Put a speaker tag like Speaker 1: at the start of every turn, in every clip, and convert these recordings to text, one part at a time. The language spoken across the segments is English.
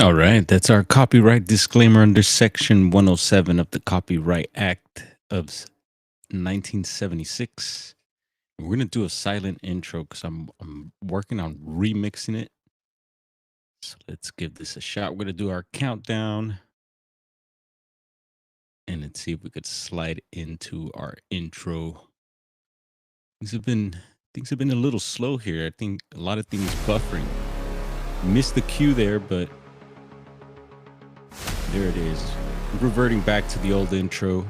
Speaker 1: All right, that's our copyright disclaimer under Section 107 of the Copyright Act of 1976. We're going to do a silent intro because I'm working on remixing it. So let's give this a shot. We're going to do our countdown and let's see if we could slide into our intro. Things have been things have been a little slow here. I think a lot of things buffering. Missed the cue there, but there it is. Reverting back to the old intro,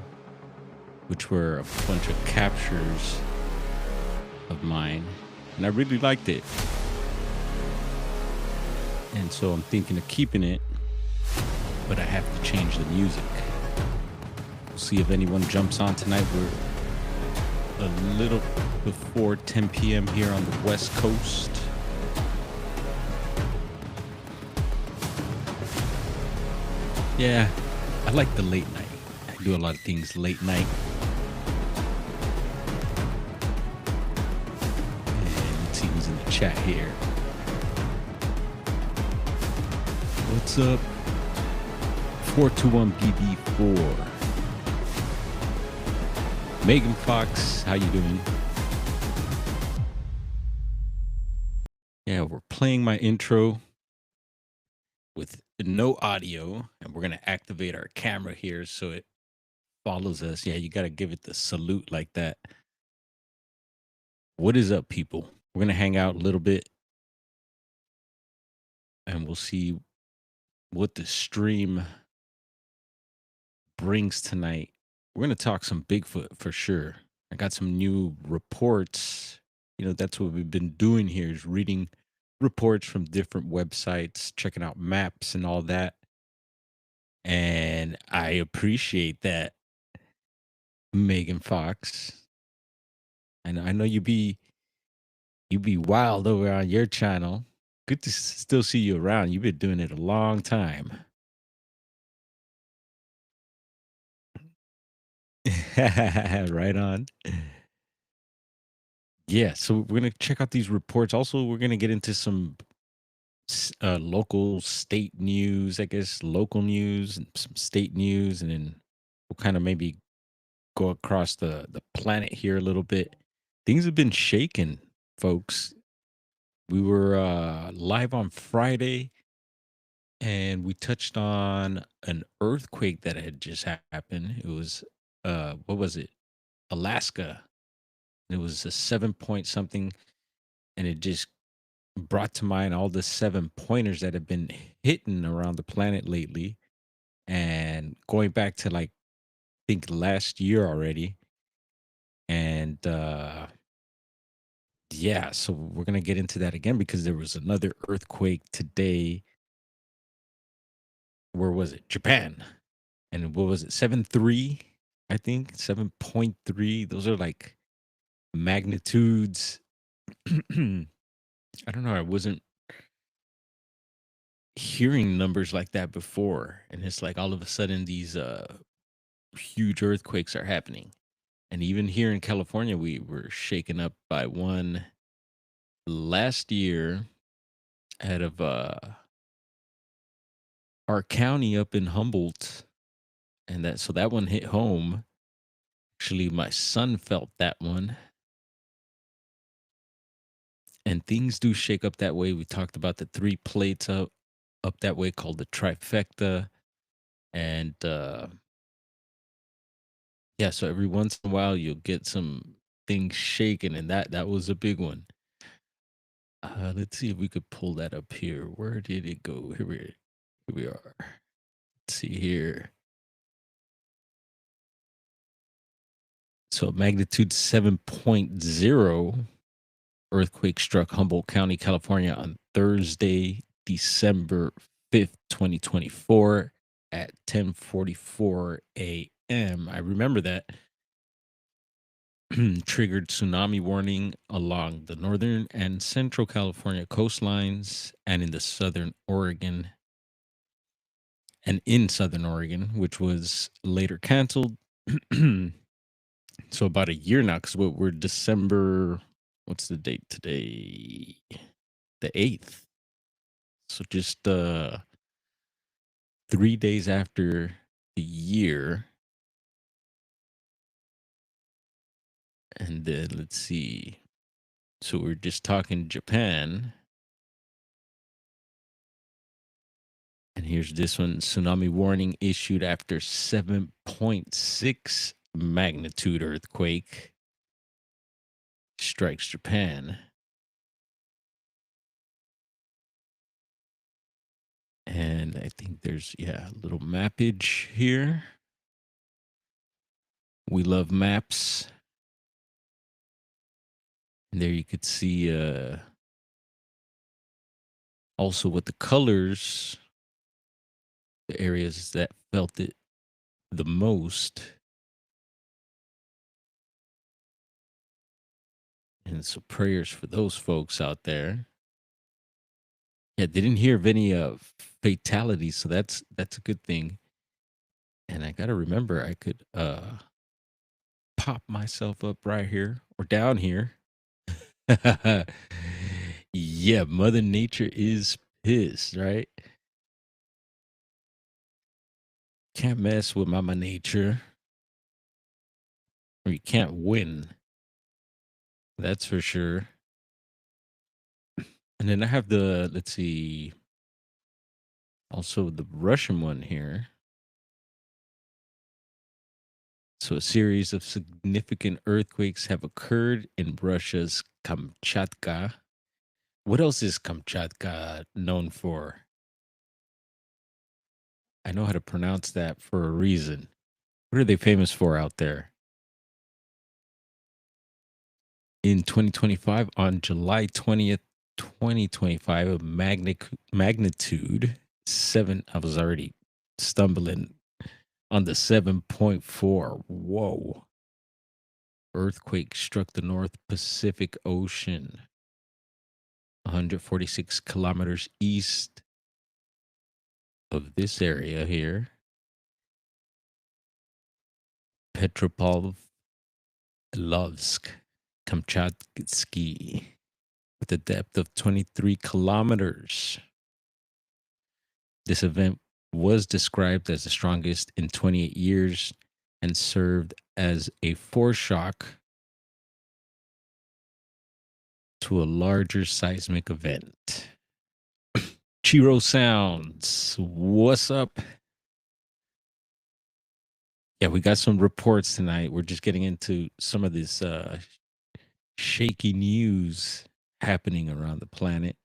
Speaker 1: which were a bunch of captures of mine, and I really liked it. And so I'm thinking of keeping it, but I have to change the music. We'll see if anyone jumps on tonight. We're a little before 10 p.m. here on the West Coast. Yeah, I like the late night. I do a lot of things late night. And let's see who's in the chat here. What's up? 421BB4. Megan Fox, how you doing? Yeah, we're playing my intro with no audio, and we're going to activate our camera here so it follows us. Yeah, you got to give it the salute like that. What is up, people? We're going to hang out a little bit, and we'll see what the stream brings tonight. We're going to talk some Bigfoot for sure. I got some new reports. You know, that's what we've been doing here is reading reports from different websites, checking out maps and all that. And I appreciate that, Megan Fox. And I know you be wild over on your channel. Good to still see you around. You've been doing it a long time. Right on. Yeah, so we're gonna check out these reports. Also, we're gonna get into some local state news, I guess, local news and some state news, and then we'll kind of maybe go across the planet here a little bit. Things have been shaking, folks. We were live on Friday, and we touched on an earthquake that had just happened. It was what was it? Alaska. It was a 7 point something, and it just brought to mind all the 7 pointers that have been hitting around the planet lately. And going back to like I think last year already. And yeah, so we're gonna get into that again because there was another earthquake today. Where was it? Japan. And what was it? 7.3, I think. 7.3. Those are like magnitudes. I don't know. I wasn't hearing numbers like that before. And it's like all of a sudden these huge earthquakes are happening. And even here in California, we were shaken up by one last year out of our county up in Humboldt. And that one hit home. Actually, my son felt that one. And things do shake up that way. We talked about the three plates up that way called the trifecta. And yeah, so every once in a while you'll get some things shaking, and that was a big one. Let's see if we could pull that up here. Where did it go? Here we are. Let's see here. So magnitude 7.0 earthquake struck Humboldt County, California on Thursday, December 5th, 2024 at 10:44 a.m. I remember that. Triggered tsunami warning along the northern and central California coastlines and in southern Oregon, which was later canceled. So about a year now, because we're December. What's the date today? The 8th. So just 3 days after the year. And then let's see. So we're just talking Japan. And here's this one: tsunami warning issued after 7.6 magnitude earthquake strikes Japan. And I think there's, yeah, a little mappage here. We love maps. And there you could see also what the colors, the areas that felt it the most. And so prayers for those folks out there. Yeah, they didn't hear of any fatalities, so that's a good thing. And I gotta remember I could pop myself up right here or down here. Yeah, Mother Nature is pissed, right? Can't mess with Mama Nature, or you can't win. That's for sure. And then I have the, let's see, also the Russian one here. So a series of significant earthquakes have occurred in Russia's Kamchatka. What else is Kamchatka known for? I know how to pronounce that for a reason. What are they famous for out there? In 2025, on July 20th, 2025, a magnitude 7. I was already stumbling on the 7.4. Whoa. Earthquake struck the North Pacific Ocean, 146 kilometers east of this area here. Petropavlovsk, Kamchatsky, with a depth of 23 kilometers. This event was described as the strongest in 28 years and served as a foreshock to a larger seismic event. Chiro Sounds, what's up? Yeah, we got some reports tonight. We're just getting into some of this shaky news happening around the planet.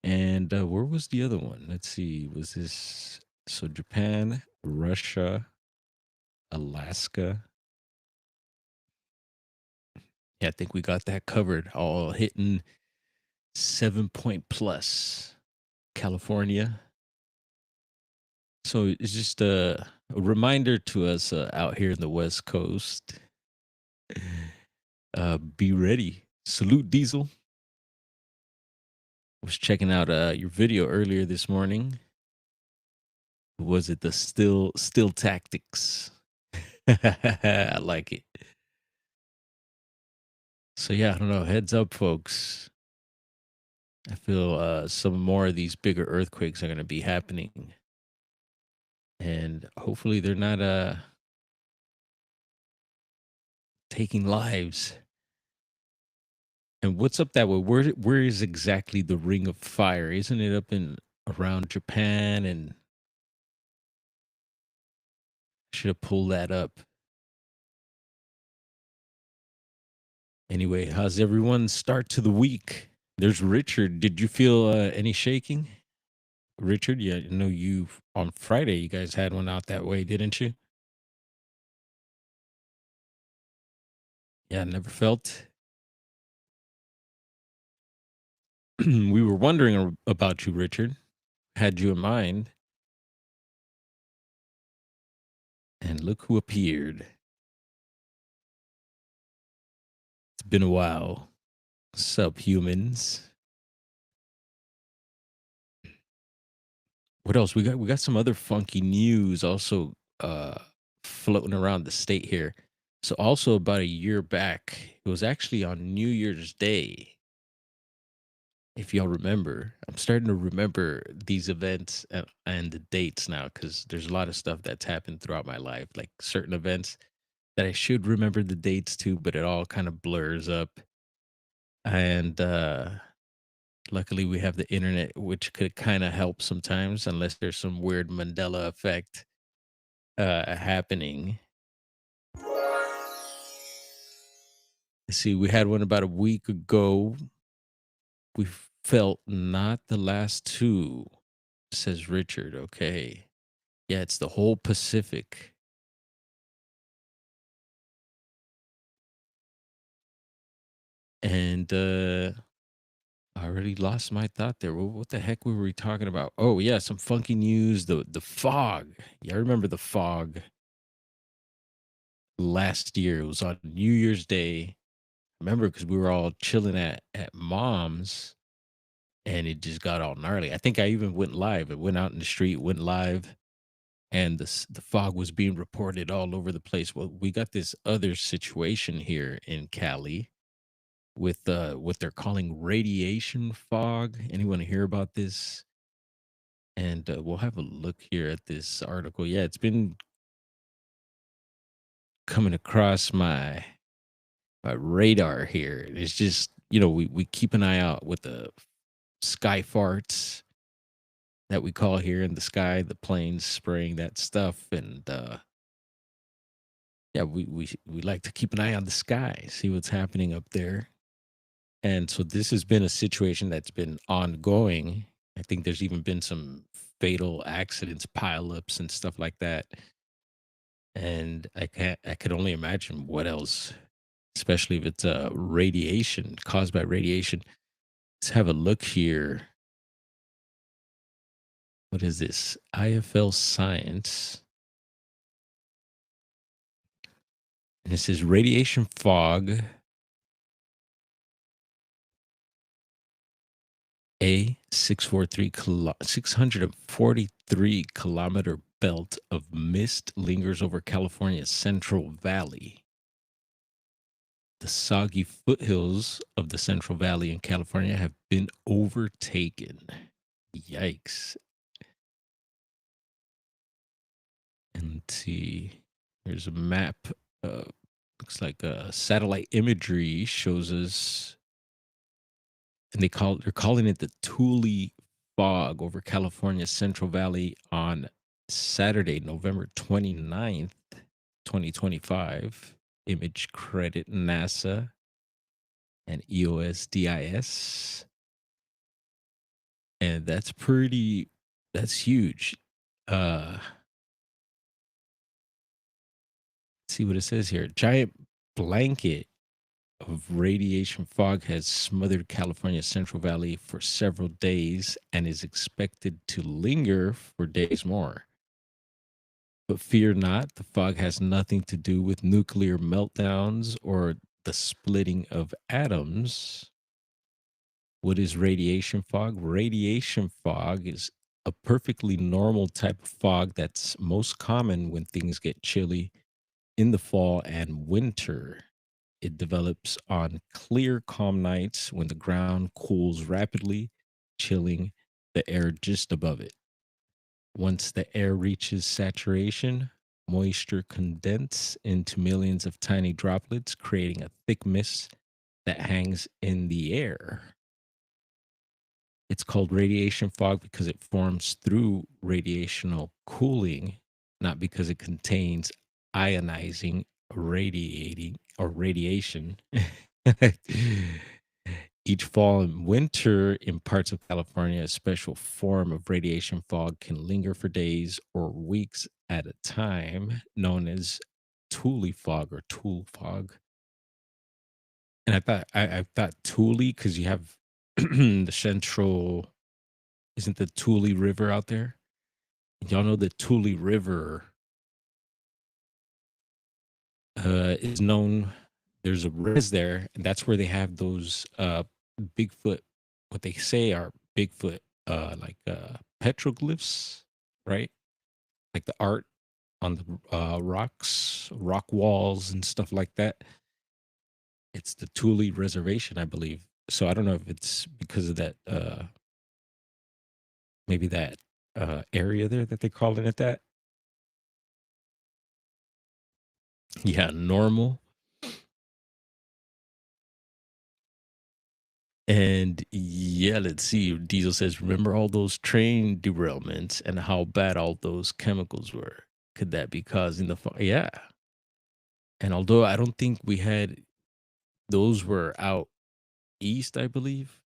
Speaker 1: And where was the other one? Let's see. Was this so Japan, Russia, Alaska? Yeah, I think we got that covered. All hitting 7 point plus. California. So it's just a reminder to us out here in the West Coast. Be ready. Salute, Diesel. Was checking out your video earlier this morning. Was it the still tactics? I like it. So yeah, I don't know. Heads up, folks. I feel some more of these bigger earthquakes are going to be happening, and hopefully they're not taking lives. And what's up that way? Where is exactly the Ring of Fire? Isn't it up in around Japan? And should have pulled that up. Anyway, how's everyone's start to the week? There's Richard. Did you feel any shaking? Richard, yeah, I know you on Friday you guys had one out that way, didn't you? Yeah, never felt. We were wondering about you, Richard. Had you in mind, and look who appeared. It's been a while. Subhumans. What else? We got some other funky news also floating around the state here. So also about a year back, it was actually on New Year's Day. if y'all remember, I'm starting to remember these events and the dates now because there's a lot of stuff that's happened throughout my life, like certain events that I should remember the dates to, but it all kind of blurs up. And luckily, we have the internet, which could kind of help sometimes, unless there's some weird Mandela effect happening. See, we had one about a week ago. We felt not the last two, says Richard. Okay. Yeah, it's the whole Pacific. And I already lost my thought there. What the heck were we talking about? Oh yeah, some funky news. The fog. Yeah, I remember the fog last year. It was on New Year's Day. Remember because we were all chilling at mom's and it just got all gnarly. I think I even went live. It went out in the street, went live, and the fog was being reported all over the place. Well, we got this other situation here in Cali with what they're calling radiation fog. Anyone hear about this? And we'll have a look here at this article. Yeah, it's been coming across my radar here. It's just, we keep an eye out with the sky farts that we call here in the sky, the planes spraying that stuff. And yeah, we like to keep an eye on the sky, see what's happening up there. And so this has been a situation that's been ongoing. I think there's even been some fatal accidents, pileups, and stuff like that. And I could only imagine what else, especially if it's radiation caused by radiation. Let's have a look here. What is this? IFL Science. And it says radiation fog, a 643 kilometer belt of mist lingers over California's Central Valley. The soggy foothills of the Central Valley in California have been overtaken. Yikes. And let's see. There's a map. Uh, looks like satellite imagery shows us, and they're calling it the Thule fog over California's Central Valley on Saturday, November 29th, 2025. Image credit NASA and EOSDIS. And that's huge. Let's see what it says here. Giant blanket of radiation fog has smothered California's Central Valley for several days and is expected to linger for days more. But fear not, the fog has nothing to do with nuclear meltdowns or the splitting of atoms. What is radiation fog? Radiation fog is a perfectly normal type of fog that's most common when things get chilly in the fall and winter. It develops on clear, calm nights when the ground cools rapidly, chilling the air just above it. Once the air reaches saturation, moisture condenses into millions of tiny droplets, creating a thick mist that hangs in the air. It's called radiation fog because it forms through radiational cooling, not because it contains ionizing, radiating, or radiation. Each fall and winter in parts of California, a special form of radiation fog can linger for days or weeks at a time, known as Thule fog or Tool fog. And I thought Thule because you have the central, isn't the Thule River out there? Y'all know the Thule River is known. There's a res there, and that's where they have those Bigfoot, what they say are Bigfoot, like petroglyphs, right? Like the art on the rocks, rock walls, and stuff like that. It's the Thule Reservation, I believe. So I don't know if it's because of that, maybe that area there that they calling it that. Yeah, normal. And yeah, let's see. Diesel says, remember all those train derailments and how bad all those chemicals were? Could that be causing the fire? Yeah. And although I don't think we had those were out east, I believe,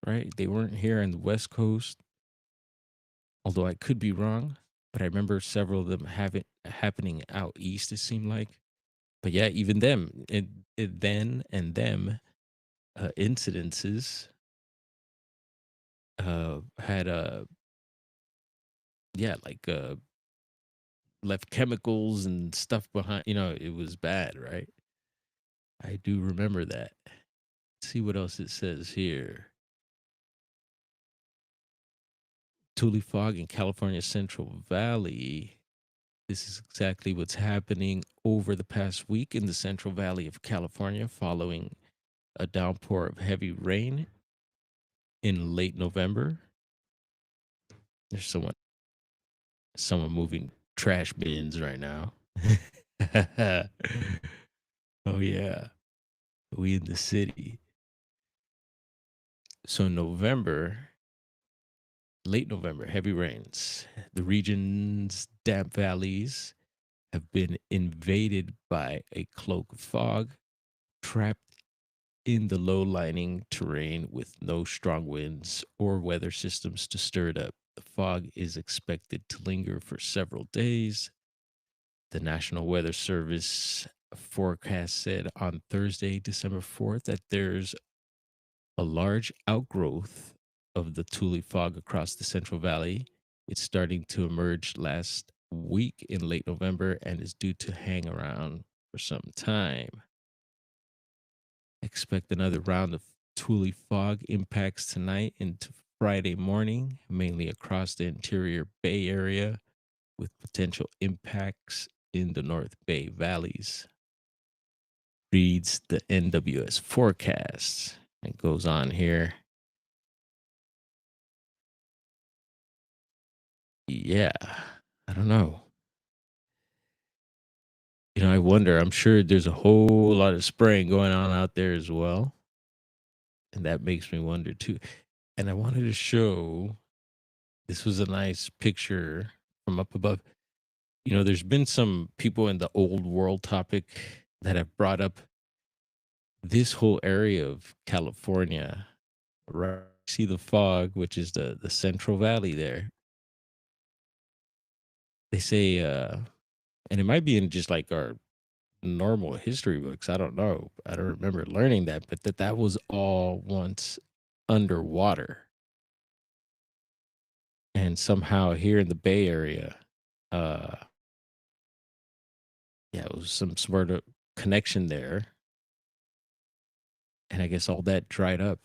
Speaker 1: right? They weren't here on the West Coast, although I could be wrong. But I remember several of them having happening out east, it seemed like. But yeah, even them, it then and them incidences had yeah, like left chemicals and stuff behind. It was bad, right? I do remember that. See what else it says here. Tule fog in California Central Valley. This is exactly what's happening over the past week in the Central Valley of California following a downpour of heavy rain in late November. There's someone moving trash bins right now. Oh yeah. We in the city. So November, late November, heavy rains. The region's damp valleys have been invaded by a cloak of fog, trapped in the low lying terrain with no strong winds or weather systems to stir it up. The fog is expected to linger for several days. The National Weather Service forecast said on Thursday, December 4th, that there's a large outgrowth of the Tule fog across the Central Valley. It's starting to emerge last week in late November and is due to hang around for some time. Expect another round of Tule fog impacts tonight into Friday morning, mainly across the interior Bay Area, with potential impacts in the North Bay valleys. Reads the NWS forecast. It goes on here. Yeah, I don't know. I wonder. I'm sure there's a whole lot of spraying going on out there as well. And that makes me wonder too. And I wanted to show this was a nice picture from up above. There's been some people in the old world topic that have brought up this whole area of California. Right. See the fog, which is the Central Valley there. They say, and it might be in just like our normal history books. I don't know. I don't remember learning that, but that was all once underwater. And somehow here in the Bay Area, uh, yeah, it was some sort of connection there. And I guess all that dried up.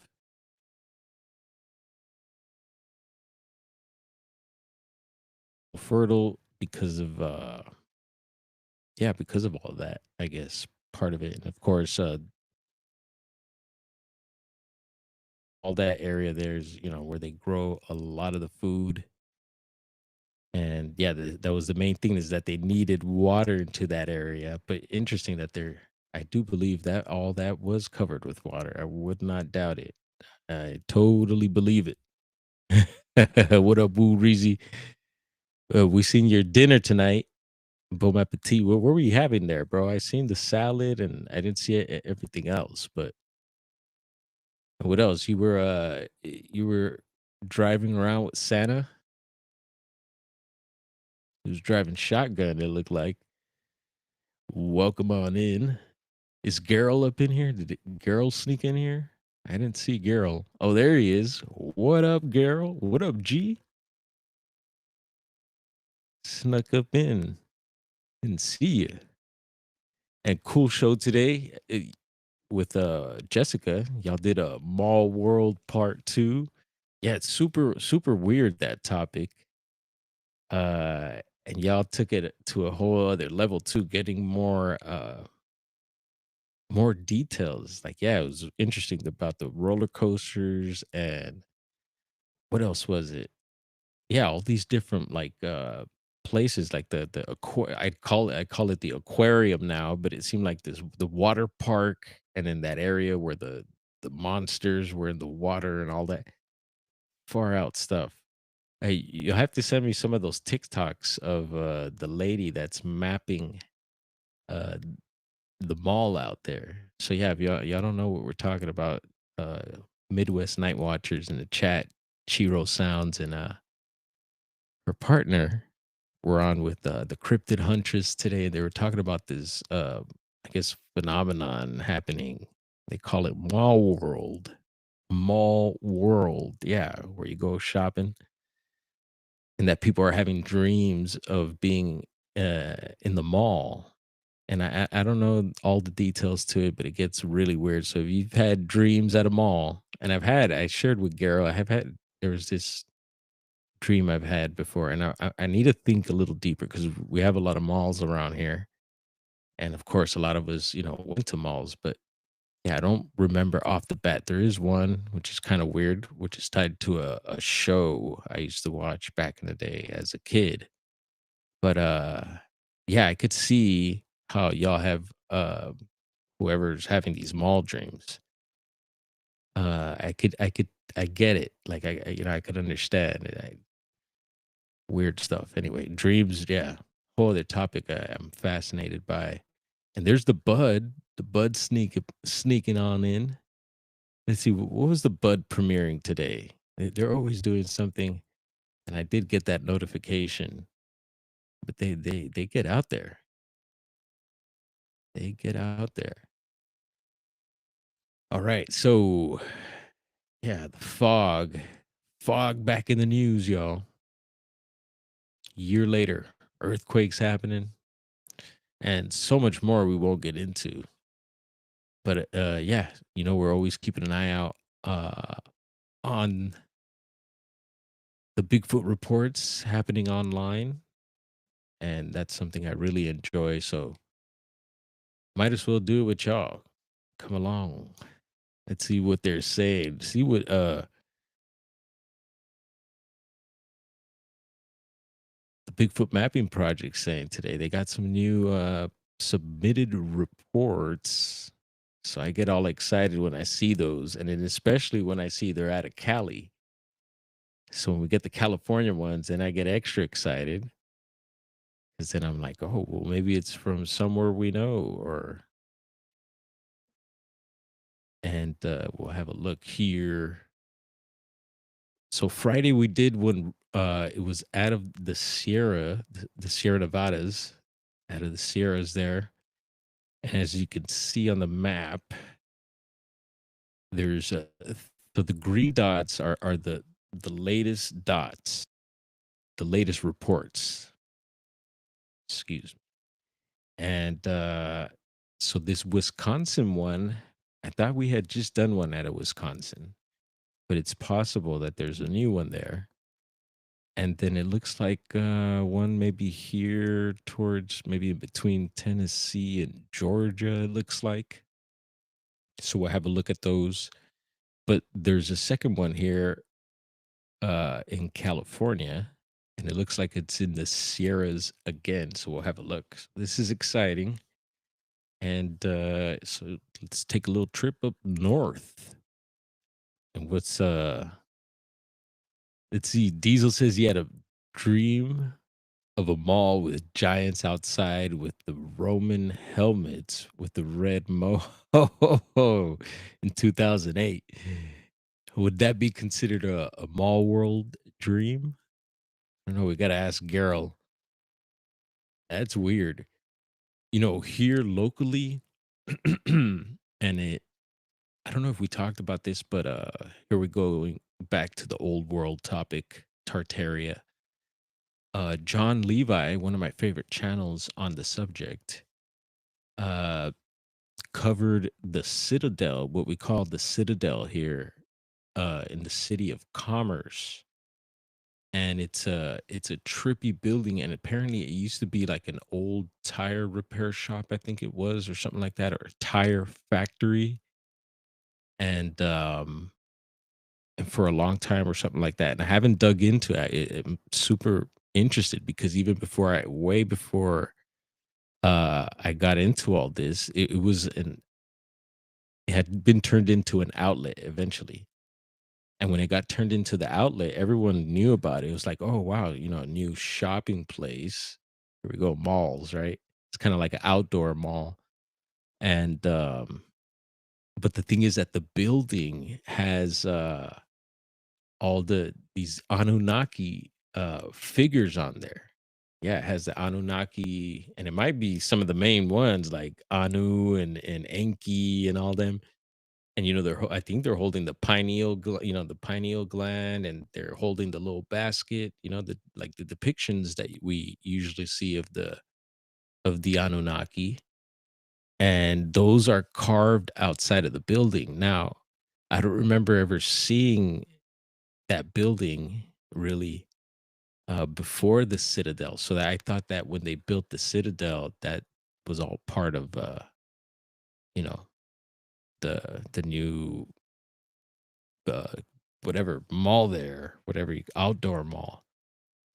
Speaker 1: Fertile because of yeah, because of all that, I guess part of it. And of course, all that area there's, where they grow a lot of the food. And yeah, that was the main thing, is that they needed water into that area. But interesting that I do believe that all that was covered with water. I would not doubt it. I totally believe it. What up, Boo Reezy? We seen your dinner tonight. Bon appetit. What were you having there, bro? I seen the salad and I didn't see everything else. But what else? You were driving around with Santa. He was driving shotgun. It looked like. Welcome on in. Is Gerald up in here? Did Gerald sneak in here? I didn't see Gerald. Oh, there he is. What up, Gerald? What up, G? Snuck up in. Didn't see you. And cool show today with Jessica. Y'all did a Mall World Part 2. Yeah, it's super, super weird, that topic. And y'all took it to a whole other level too, getting more more details. Like, yeah, it was interesting about the roller coasters and what else was it? Yeah, all these different like places like I call it the aquarium now, but it seemed like this the water park and in that area where the monsters were in the water and all that far out stuff. Hey, you'll have to send me some of those TikToks of the lady that's mapping uh the mall out there. So yeah, if y'all don't know what we're talking about, uh Midwest Night Watchers in the chat, Chiro Sounds and her partner were on with the cryptid huntress today. They were talking about this I guess phenomenon happening. They call it mall world. Mall world. Yeah, where you go shopping and that people are having dreams of being in the mall. And I don't know all the details to it, but it gets really weird. So if you've had dreams at a mall, and I shared with Garo, I have had there was this dream I've had before, and I need to think a little deeper because we have a lot of malls around here, and of course, a lot of us, went to malls. But yeah, I don't remember off the bat. There is one which is kind of weird, which is tied to a show I used to watch back in the day as a kid. But yeah, I could see how y'all have whoever's having these mall dreams. I get it. Like I could understand it. Weird stuff. Anyway, dreams, yeah. Whole other topic I'm fascinated by. And there's the bud sneaking on in. Let's see, what was the bud premiering today? They're always doing something, and I did get that notification. But they get out there. They get out there. All right, so yeah, the fog back in the news, y'all. Year later, earthquakes happening, and so much more we won't get into. But yeah, we're always keeping an eye out uh, on the Bigfoot reports happening online, and that's something I really enjoy. So might as well do it with y'all. Come along. Let's see what they're saying. See what the Bigfoot Mapping Project saying today. They got some new submitted reports. So I get all excited when I see those, and then especially when I see they're out of Cali. So when we get the California ones, then I get extra excited because then I'm like, oh, well, maybe it's from somewhere we know, or and we'll have a look here. So Friday we did one. It was out of the Sierra, the Sierra Nevadas, out of the Sierras there. And as you can see on the map, there's so the green dots are the latest dots, the latest reports. Excuse me. And so this Wisconsin one, I thought we had just done one out of Wisconsin, but it's possible that there's a new one there. And then it looks like one maybe here towards maybe in between Tennessee and Georgia, it looks like. So we'll have a look at those. But there's a second one here in California, and it looks like it's in the Sierras again. So we'll have a look. This is exciting. And so let's take a little trip up north. And let's see, Diesel says he had a dream of a mall with giants outside with the Roman helmets with the red mo in 2008. Would that be considered a mall world dream? I don't know. We got to ask Gerald. That's weird. Here locally, and I don't know if we talked about this, but here we go going back to the old world topic, Tartaria. John Levi, one of my favorite channels on the subject, uh, covered the Citadel, what we call the Citadel here in the city of Commerce. and it's a trippy building, and apparently it used to be like an old tire repair shop, I think it was, or something like that, or a tire factory, and for a long time or something like that. And I haven't dug into it. I'm super interested because even before I way before I got into all this, it had been turned into an outlet eventually. And when it got turned into the outlet, everyone knew about it. It was like, oh wow, a new shopping place. Here we go, malls, right? It's kind of like an outdoor mall. And but the thing is that the building has all these Anunnaki figures on there. Yeah, it has the Anunnaki, and it might be some of the main ones like Anu and Enki and all them. And I think they're holding the the pineal gland, and they're holding the little basket. The like the depictions that we usually see of the Anunnaki, and those are carved outside of the building. Now, I don't remember ever seeing that building really before the Citadel. So that I thought that when they built the Citadel, that was all part of you know, the new uh whatever mall there, whatever outdoor mall.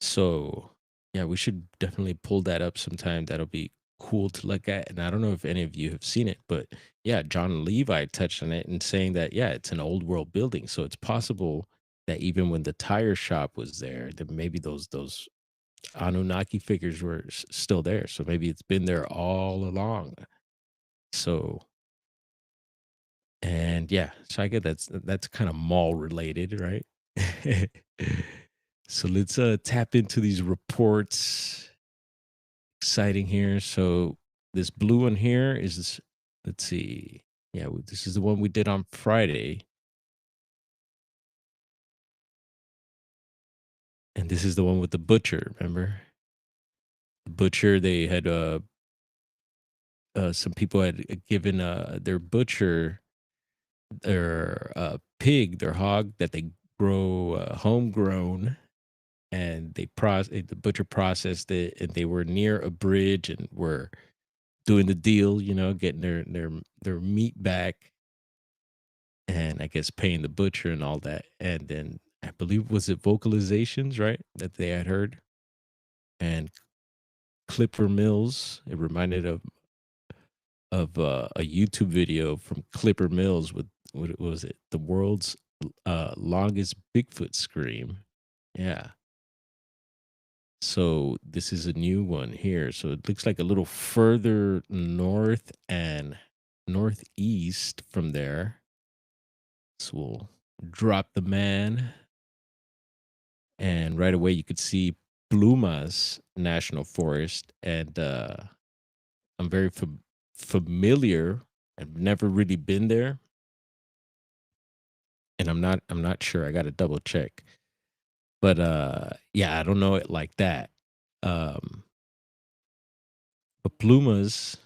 Speaker 1: So yeah, we should definitely pull that up sometime. That'll be cool to look at. And I don't know if any of you have seen it, but yeah, John Levi touched on it and saying that yeah, it's an old world building. So it's possible that even when the tire shop was there, that maybe those Anunnaki figures were still there. So maybe it's been there all along. So, and yeah, so I get that's kind of mall related, right? So let's tap into these reports. Exciting here. So this blue one here is, let's see. Yeah, this is the one we did on Friday, and this is the one with the butcher. Remember the butcher? They had some people had given their butcher their pig, their hog that they grow homegrown, and the butcher processed it, and they were near a bridge and were doing the deal, getting their meat back, and I guess paying the butcher and all that. And then I believe was it vocalizations, right? That they had heard. And Clipper Mills, it reminded of a YouTube video from Clipper Mills with what was it? The world's longest Bigfoot scream. Yeah. So this is a new one here. So it looks like a little further north and northeast from there. So we'll drop the man, and right away you could see Plumas National Forest, and I'm very familiar. I've never really been there, and I'm not sure. I got to double check, but yeah, I don't know it like that. Um, but Plumas,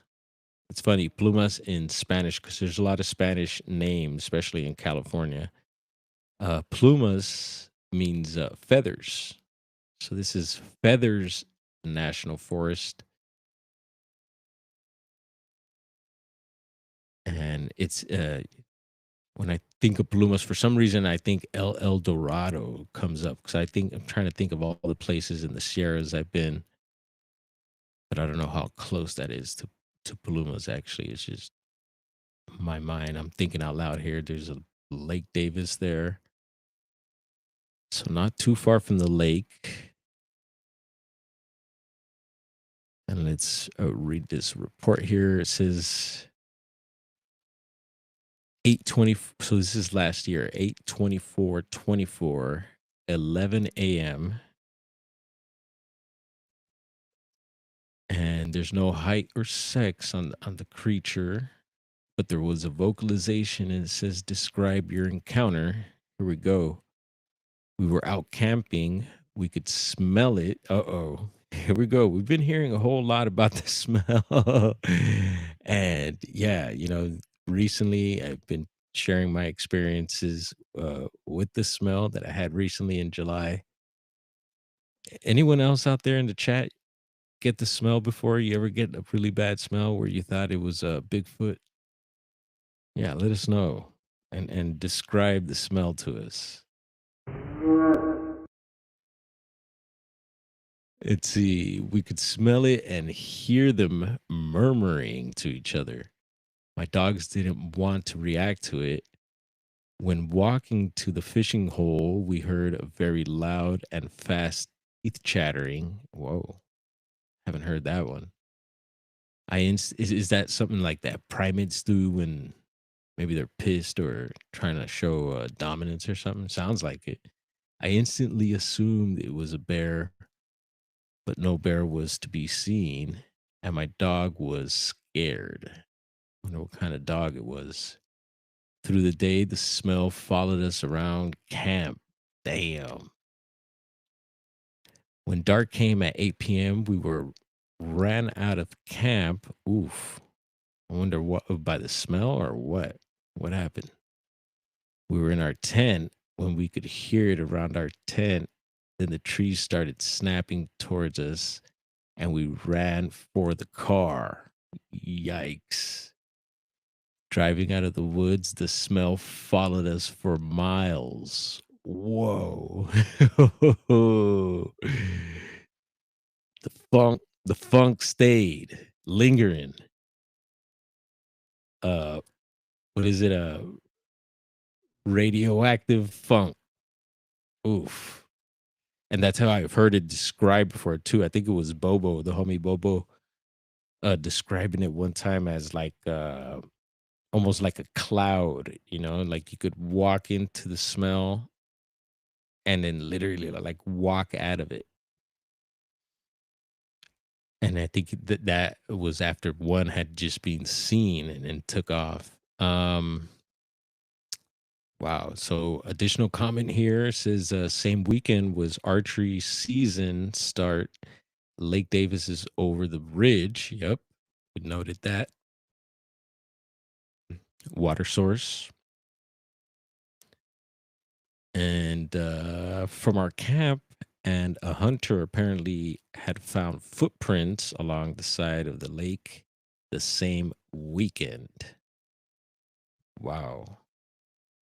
Speaker 1: it's funny, Plumas in Spanish because there's a lot of Spanish names, especially in California. Plumas means feathers, so this is Feathers National Forest, and it's when I think of Plumas, for some reason, I think El Dorado comes up because I'm trying to think of all the places in the Sierras I've been, but I don't know how close that is to Plumas. Actually, it's just my mind. I'm thinking out loud here. There's a Lake Davis there, so not too far from the lake. And let's read this report here. It says 8:20. So this is last year, 8/24/24, 11 a.m. And there's no height or sex on the creature, but there was a vocalization, and it says, "Describe your encounter." Here we go. We were out camping. We could smell it. Uh-oh. Here we go. We've been hearing a whole lot about the smell. And yeah, recently I've been sharing my experiences with the smell that I had recently in July. Anyone else out there in the chat get the smell before? You ever get a really bad smell where you thought it was a Bigfoot? Yeah, let us know and describe the smell to us. Let's see. We could smell it and hear them murmuring to each other. My dogs didn't want to react to it. When walking to the fishing hole, we heard a very loud and fast teeth chattering. Whoa, haven't heard that one. Is that something like that primates do when maybe they're pissed or trying to show dominance or something? Sounds like it. I instantly assumed it was a bear, but no bear was to be seen, and my dog was scared. I wonder what kind of dog it was. Through the day, the smell followed us around camp. Damn. When dark came at 8 p.m., we were ran out of camp. Oof. I wonder what by the smell or what? What happened? We were in our tent when we could hear it around our tent. Then the trees started snapping towards us and we ran for the car. Yikes. Driving out of the woods, the smell followed us for miles. Whoa. The funk stayed, lingering. Uh what is it? Radioactive funk. Oof. And that's how I've heard it described before too. I think it was Bobo, the homie Bobo, describing it one time as like almost like a cloud, like you could walk into the smell and then literally like walk out of it. And I think that was after one had just been seen and then took off. Wow. So additional comment here says same weekend was archery season start. Lake Davis is over the ridge. Yep. We noted that. Water source. And from our camp, and a hunter apparently had found footprints along the side of the lake the same weekend. Wow.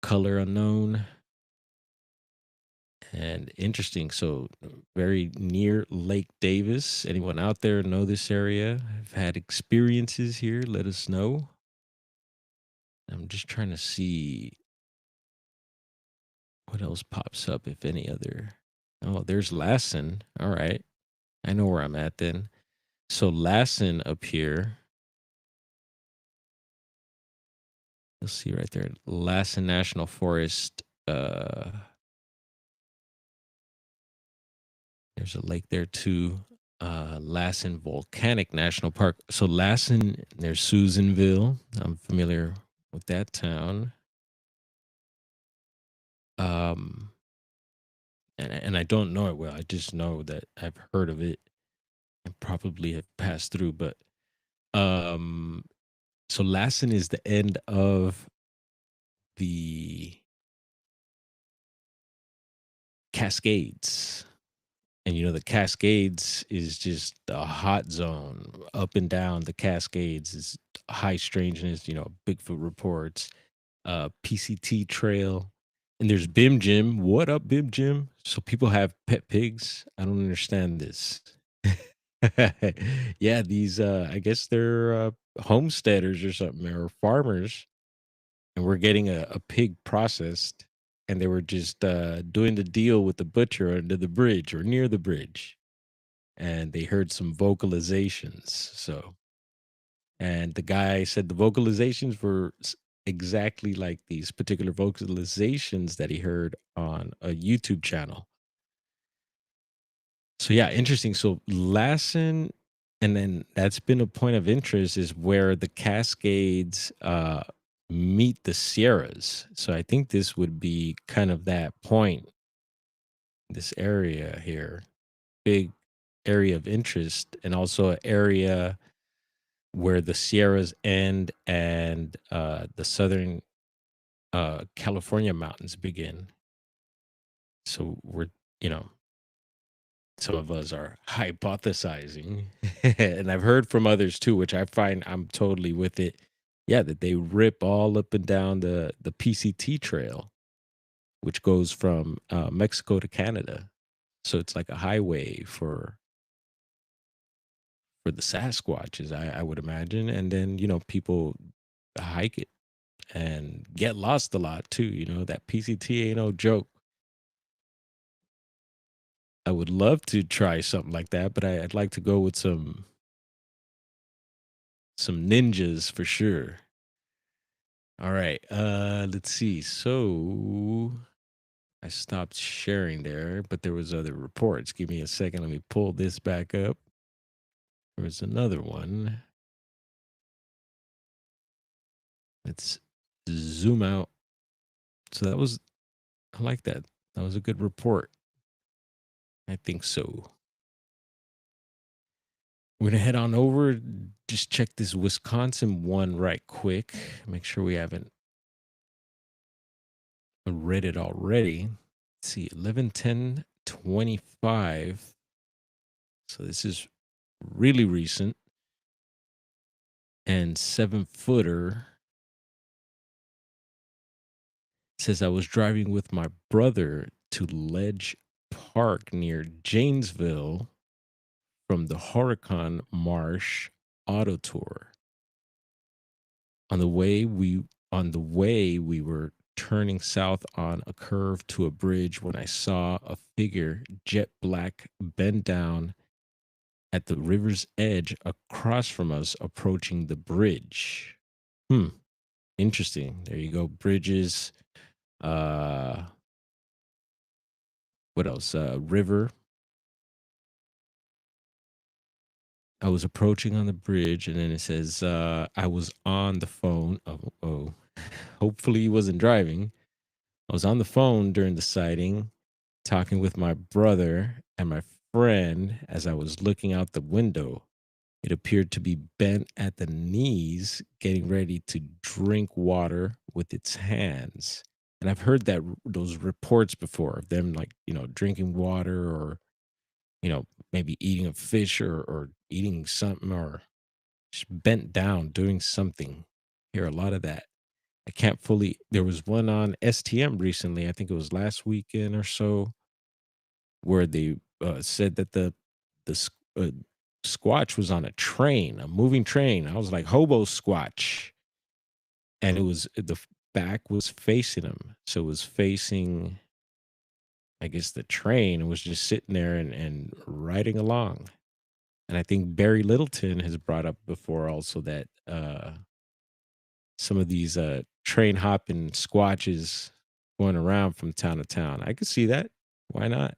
Speaker 1: Color unknown. And interesting. So, very near Lake Davis. Anyone out there know this area? Have had experiences here? Let us know. I'm just trying to see what else pops up, if any other. Oh, there's Lassen. All right. I know where I'm at then. So, Lassen up here, you'll see right there, Lassen National Forest. There's a lake there too. Lassen Volcanic National Park. So Lassen, there's Susanville. I'm familiar with that town. Um, and I don't know it well. I just know that I've heard of it and probably have passed through. But um, so Lassen is the end of the Cascades. And the Cascades is just a hot zone up and down the Cascades is high strangeness, Bigfoot reports, PCT trail, and there's Bim Jim. What up, Bim Jim? So people have pet pigs. I don't understand this. Yeah, these I guess they're homesteaders or something or farmers, and we're getting a pig processed, and they were just doing the deal with the butcher under the bridge or near the bridge, and they heard some vocalizations. So, and the guy said the vocalizations were exactly like these particular vocalizations that he heard on a YouTube channel. So yeah, interesting. So Lassen, and then that's been a point of interest is where the Cascades meet the Sierras. So I think this would be kind of that point, this area here, big area of interest, and also an area where the Sierras end and the southern California mountains begin. So we're, you know, some of us are hypothesizing, and I've heard from others too, which I find I'm totally with it. Yeah, that they rip all up and down the PCT trail, which goes from Mexico to Canada. So it's like a highway for the Sasquatches, I would imagine, and then people hike it and get lost a lot too. That PCT ain't no joke. I would love to try something like that, but I'd like to go with some ninjas for sure. All right. Let's see. So I stopped sharing there, but there was other reports. Give me a second. Let me pull this back up. There was another one. Let's zoom out. So that was I like that. That was a good report. I think so. We're gonna head on over. Just check this Wisconsin one right quick. Make sure we haven't read it already. Let's see, 11/10/25. So this is really recent. And 7 footer says I was driving with my brother to Ledge Park near Janesville from the Horicon Marsh Auto Tour. On the way we were turning south on a curve to a bridge when I saw a figure jet black bend down at the river's edge across from us approaching the bridge. Hmm. Interesting. There you go. Bridges. Uh what else? River. I was approaching on the bridge and then it says I was on the phone. Oh. Hopefully he wasn't driving. I was on the phone during the sighting, talking with my brother and my friend as I was looking out the window. It appeared to be bent at the knees, getting ready to drink water with its hands. And I've heard those reports before of them, like, drinking water, or, maybe eating a fish, or eating something, or just bent down doing something. Hear a lot of that. I can't fully. There was one on STM recently. I think it was last weekend or so, where they said that the squatch was on a train, a moving train. I was like hobo squatch, and it was back was facing him, so it was facing, I guess, the train, and was just sitting there and riding along. And I think Barry Littleton has brought up before also that some of these train hopping squatches going around from town to town. I could see that. Why not?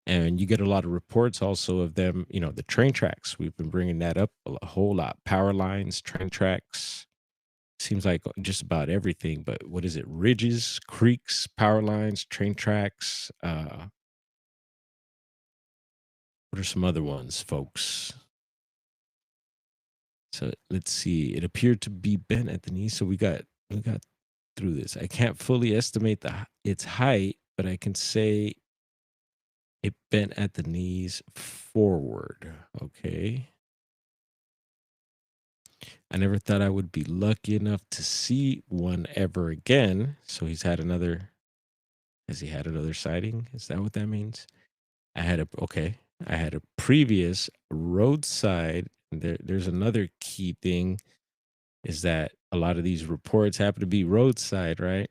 Speaker 1: And you get a lot of reports also of them, the train tracks. We've been bringing that up a whole lot. Power lines, train tracks. Seems like just about everything. But what is it? Ridges, creeks, power lines, train tracks. What are some other ones, folks? So let's see. It appeared to be bent at the knee. So we got through this. I can't fully estimate its height, but I can say it bent at the knees forward. Okay. I never thought I would be lucky enough to see one ever again. So has he had another sighting? Is that what that means? Okay. I had a previous roadside. There's another key thing, is that a lot of these reports happen to be roadside, right?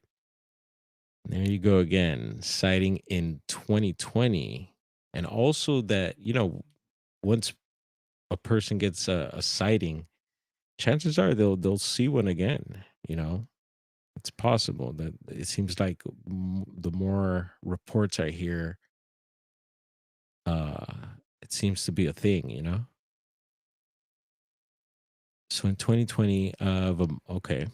Speaker 1: There you go again, sighting in 2020. And also that, once a person gets a sighting, chances are they'll see one again, you know. It's possible that it seems like the more reports I hear, uh it seems to be a thing. So in 2020 okay,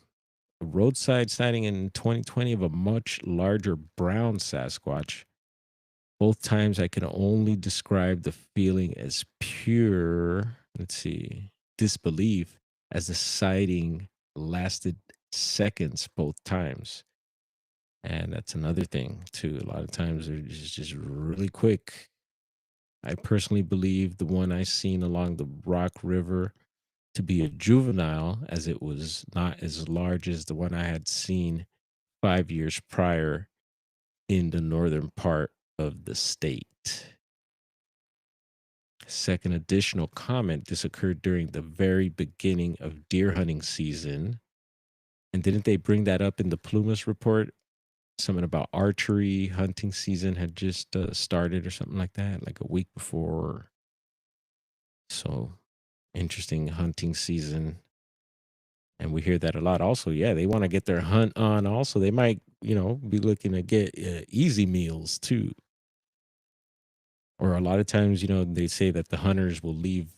Speaker 1: a roadside sighting in 2020 of a much larger brown Sasquatch. Both times I can only describe the feeling as pure, let's see, disbelief, as the sighting lasted seconds both times. And that's another thing too. A lot of times they're just really quick. I personally believe the one I seen along the Rock River to be a juvenile, as it was not as large as the one I had seen 5 years prior in the northern part of the state. Second additional comment, this occurred during the very beginning of deer hunting season. And didn't they bring that up in the Plumas report? Something about archery hunting season had just started or something like that, like a week before. So interesting hunting season. And we hear that a lot also. Yeah, they want to get their hunt on also. They might, be looking to get easy meals too. Or a lot of times, they say that the hunters will leave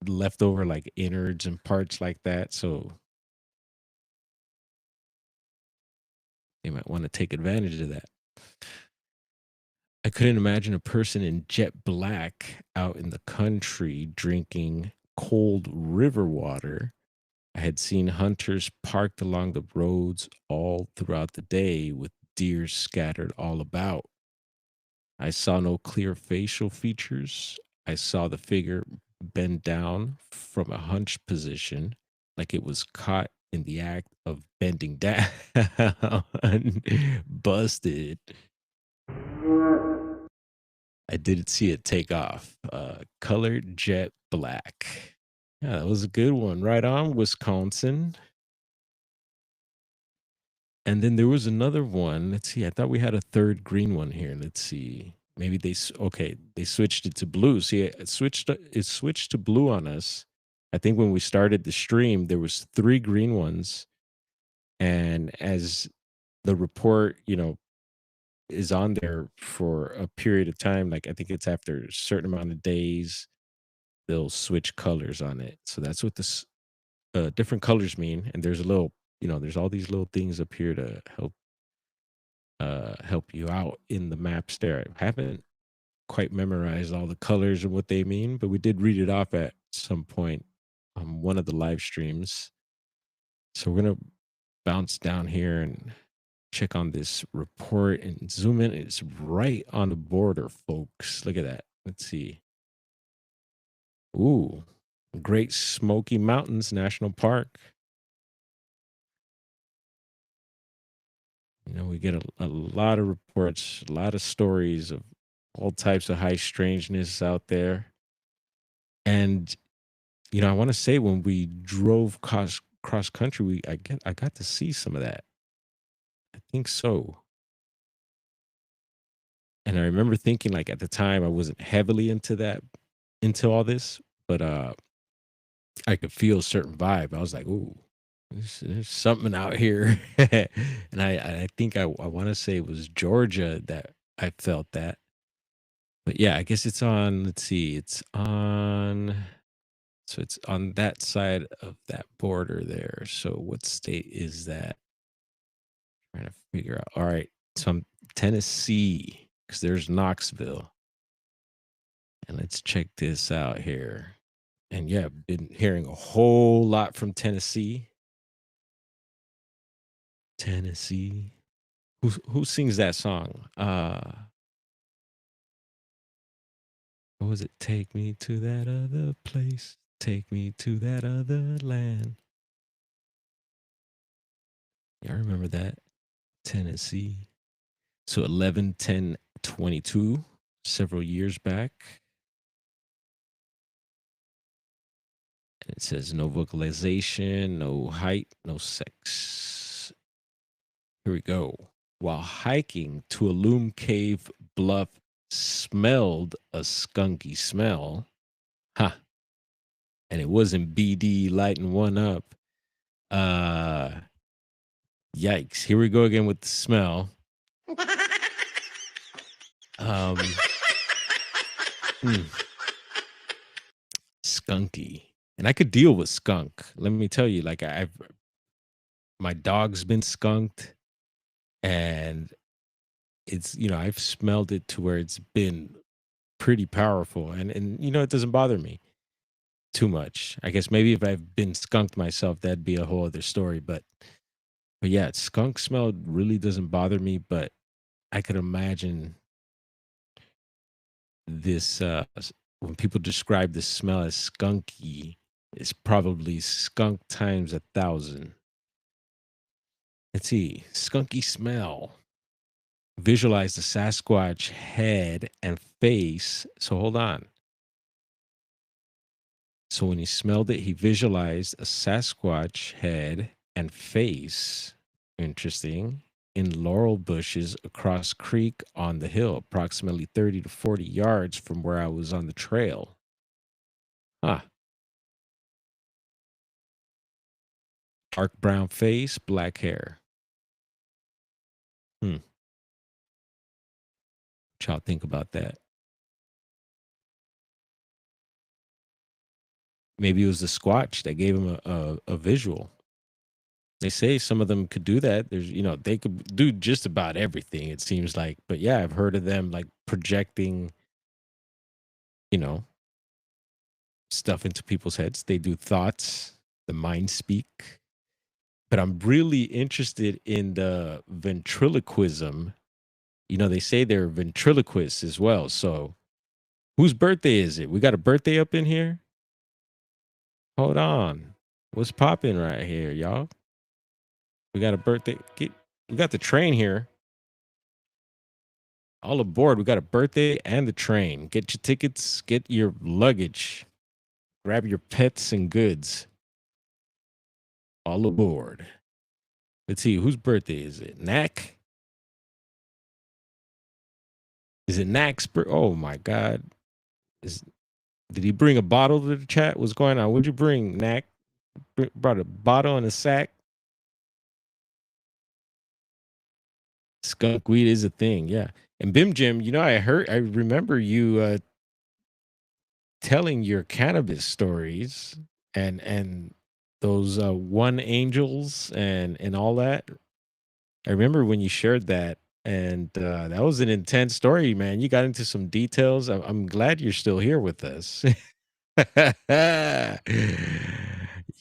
Speaker 1: leftover like innards and parts like that. So they might want to take advantage of that. I couldn't imagine a person in jet black out in the country drinking cold river water. I had seen hunters parked along the roads all throughout the day with deer scattered all about. I saw no clear facial features. I saw the figure bend down from a hunched position, like it was caught in the act of bending down. Busted. I didn't see it take off. Colored jet black. Yeah, that was a good one. Right on, Wisconsin. And then there was another one. Let's see. I thought we had a third green one here. Let's see. Maybe okay, they switched it to blue. See, it switched to blue on us. I think when we started the stream, there was three green ones, and as the report, is on there for a period of time, like I think it's after a certain amount of days, they'll switch colors on it. So that's what this different colors mean. And there's a little, there's all these little things up here to help you out in the maps there. I haven't quite memorized all the colors and what they mean, but we did read it off at some point on one of the live streams. So we're gonna bounce down here and check on this report and zoom in. It's right on the border, folks. Look at that. Let's see. Ooh, Great Smoky Mountains National Park. We get a lot of reports, a lot of stories of all types of high strangeness out there. And I want to say when we drove cross country, I got to see some of that. I think so. And I remember thinking like at the time I wasn't heavily into all this, but I could feel a certain vibe. I was like, "Ooh, there's something out here." And I think I want to say it was Georgia that I felt that. But yeah, I guess it's on, let's see, it's on that side of that border there. So what state is that? Trying to figure out. All right. So I'm Tennessee, because there's Knoxville. And let's check this out here. And yeah, been hearing a whole lot from Tennessee. Tennessee. Who sings that song? What was it? Take me to that other place. Take me to that other land. Yeah, I remember that. Tennessee. So 11/10/22, several years back. And it says no vocalization, no height, no sex. Here we go. While hiking to a loom cave bluff, smelled a skunky smell. Ha. And it wasn't BD lighting one up. Uh Yikes. Here we go again with the smell. Um hmm, Skunky. And I could deal with skunk. Let me tell you, like my dog's been skunked, and it's, I've smelled it to where it's been pretty powerful, and it doesn't bother me too much. I guess maybe if I've been skunked myself, that'd be a whole other story. But yeah, skunk smell really doesn't bother me, but I could imagine when people describe the smell as skunky, it's probably skunk times 1,000. Let's see, skunky smell. Visualize the Sasquatch head and face. So hold on. So when he smelled it, he visualized a Sasquatch head and face. Interesting. In laurel bushes across creek on the hill, approximately 30 to 40 yards from where I was on the trail. Huh. Dark brown face, black hair. Hmm. What y'all think about that? Maybe it was the Squatch that gave him a visual. They say some of them could do that. They could do just about everything, it seems like. But yeah, I've heard of them like projecting, you know, stuff into people's heads. They do thoughts, the mind speak. But I'm really interested in the ventriloquism. They say they're ventriloquists as well. So whose birthday is it? We got a birthday up in here? Hold on. What's popping right here, y'all? We got a birthday. We got the train here. All aboard. We got a birthday and the train. Get your tickets, get your luggage, grab your pets and goods. All aboard. Let's see, whose birthday is it? Knack? Is it Knack's birthday? Oh my God. Did he bring a bottle to the chat? What's going on? What'd you bring, Knack? Brought a bottle and a sack? Skunk weed is a thing, yeah. And Bim Jim, I remember you telling your cannabis stories and those one angels and all that. I remember when you shared that, and that was an intense story, man. You got into some details. I'm glad you're still here with us.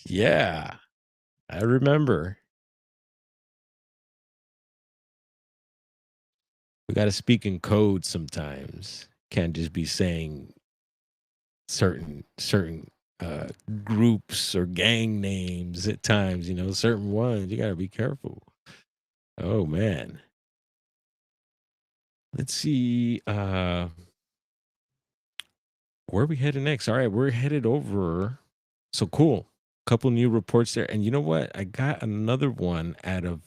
Speaker 1: Yeah, I remember. We got to speak in code sometimes. Can't just be saying certain uh groups or gang names at times, certain ones. You got to be careful. Oh man. Let's see where are we headed next? All right, we're headed over. So cool. Couple new reports there. And you know what? I got another one out of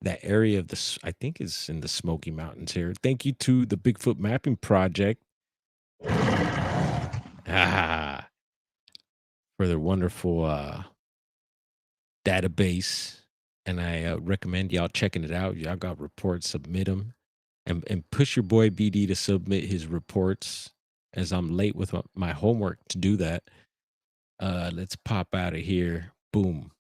Speaker 1: that area of I think it's in the Smoky Mountains here. Thank you to the Bigfoot Mapping Project. Ah, for their wonderful database. And I recommend y'all checking it out. Y'all got reports, submit them. And push your boy BD to submit his reports as I'm late with my homework to do that. Let's pop out of here. Boom.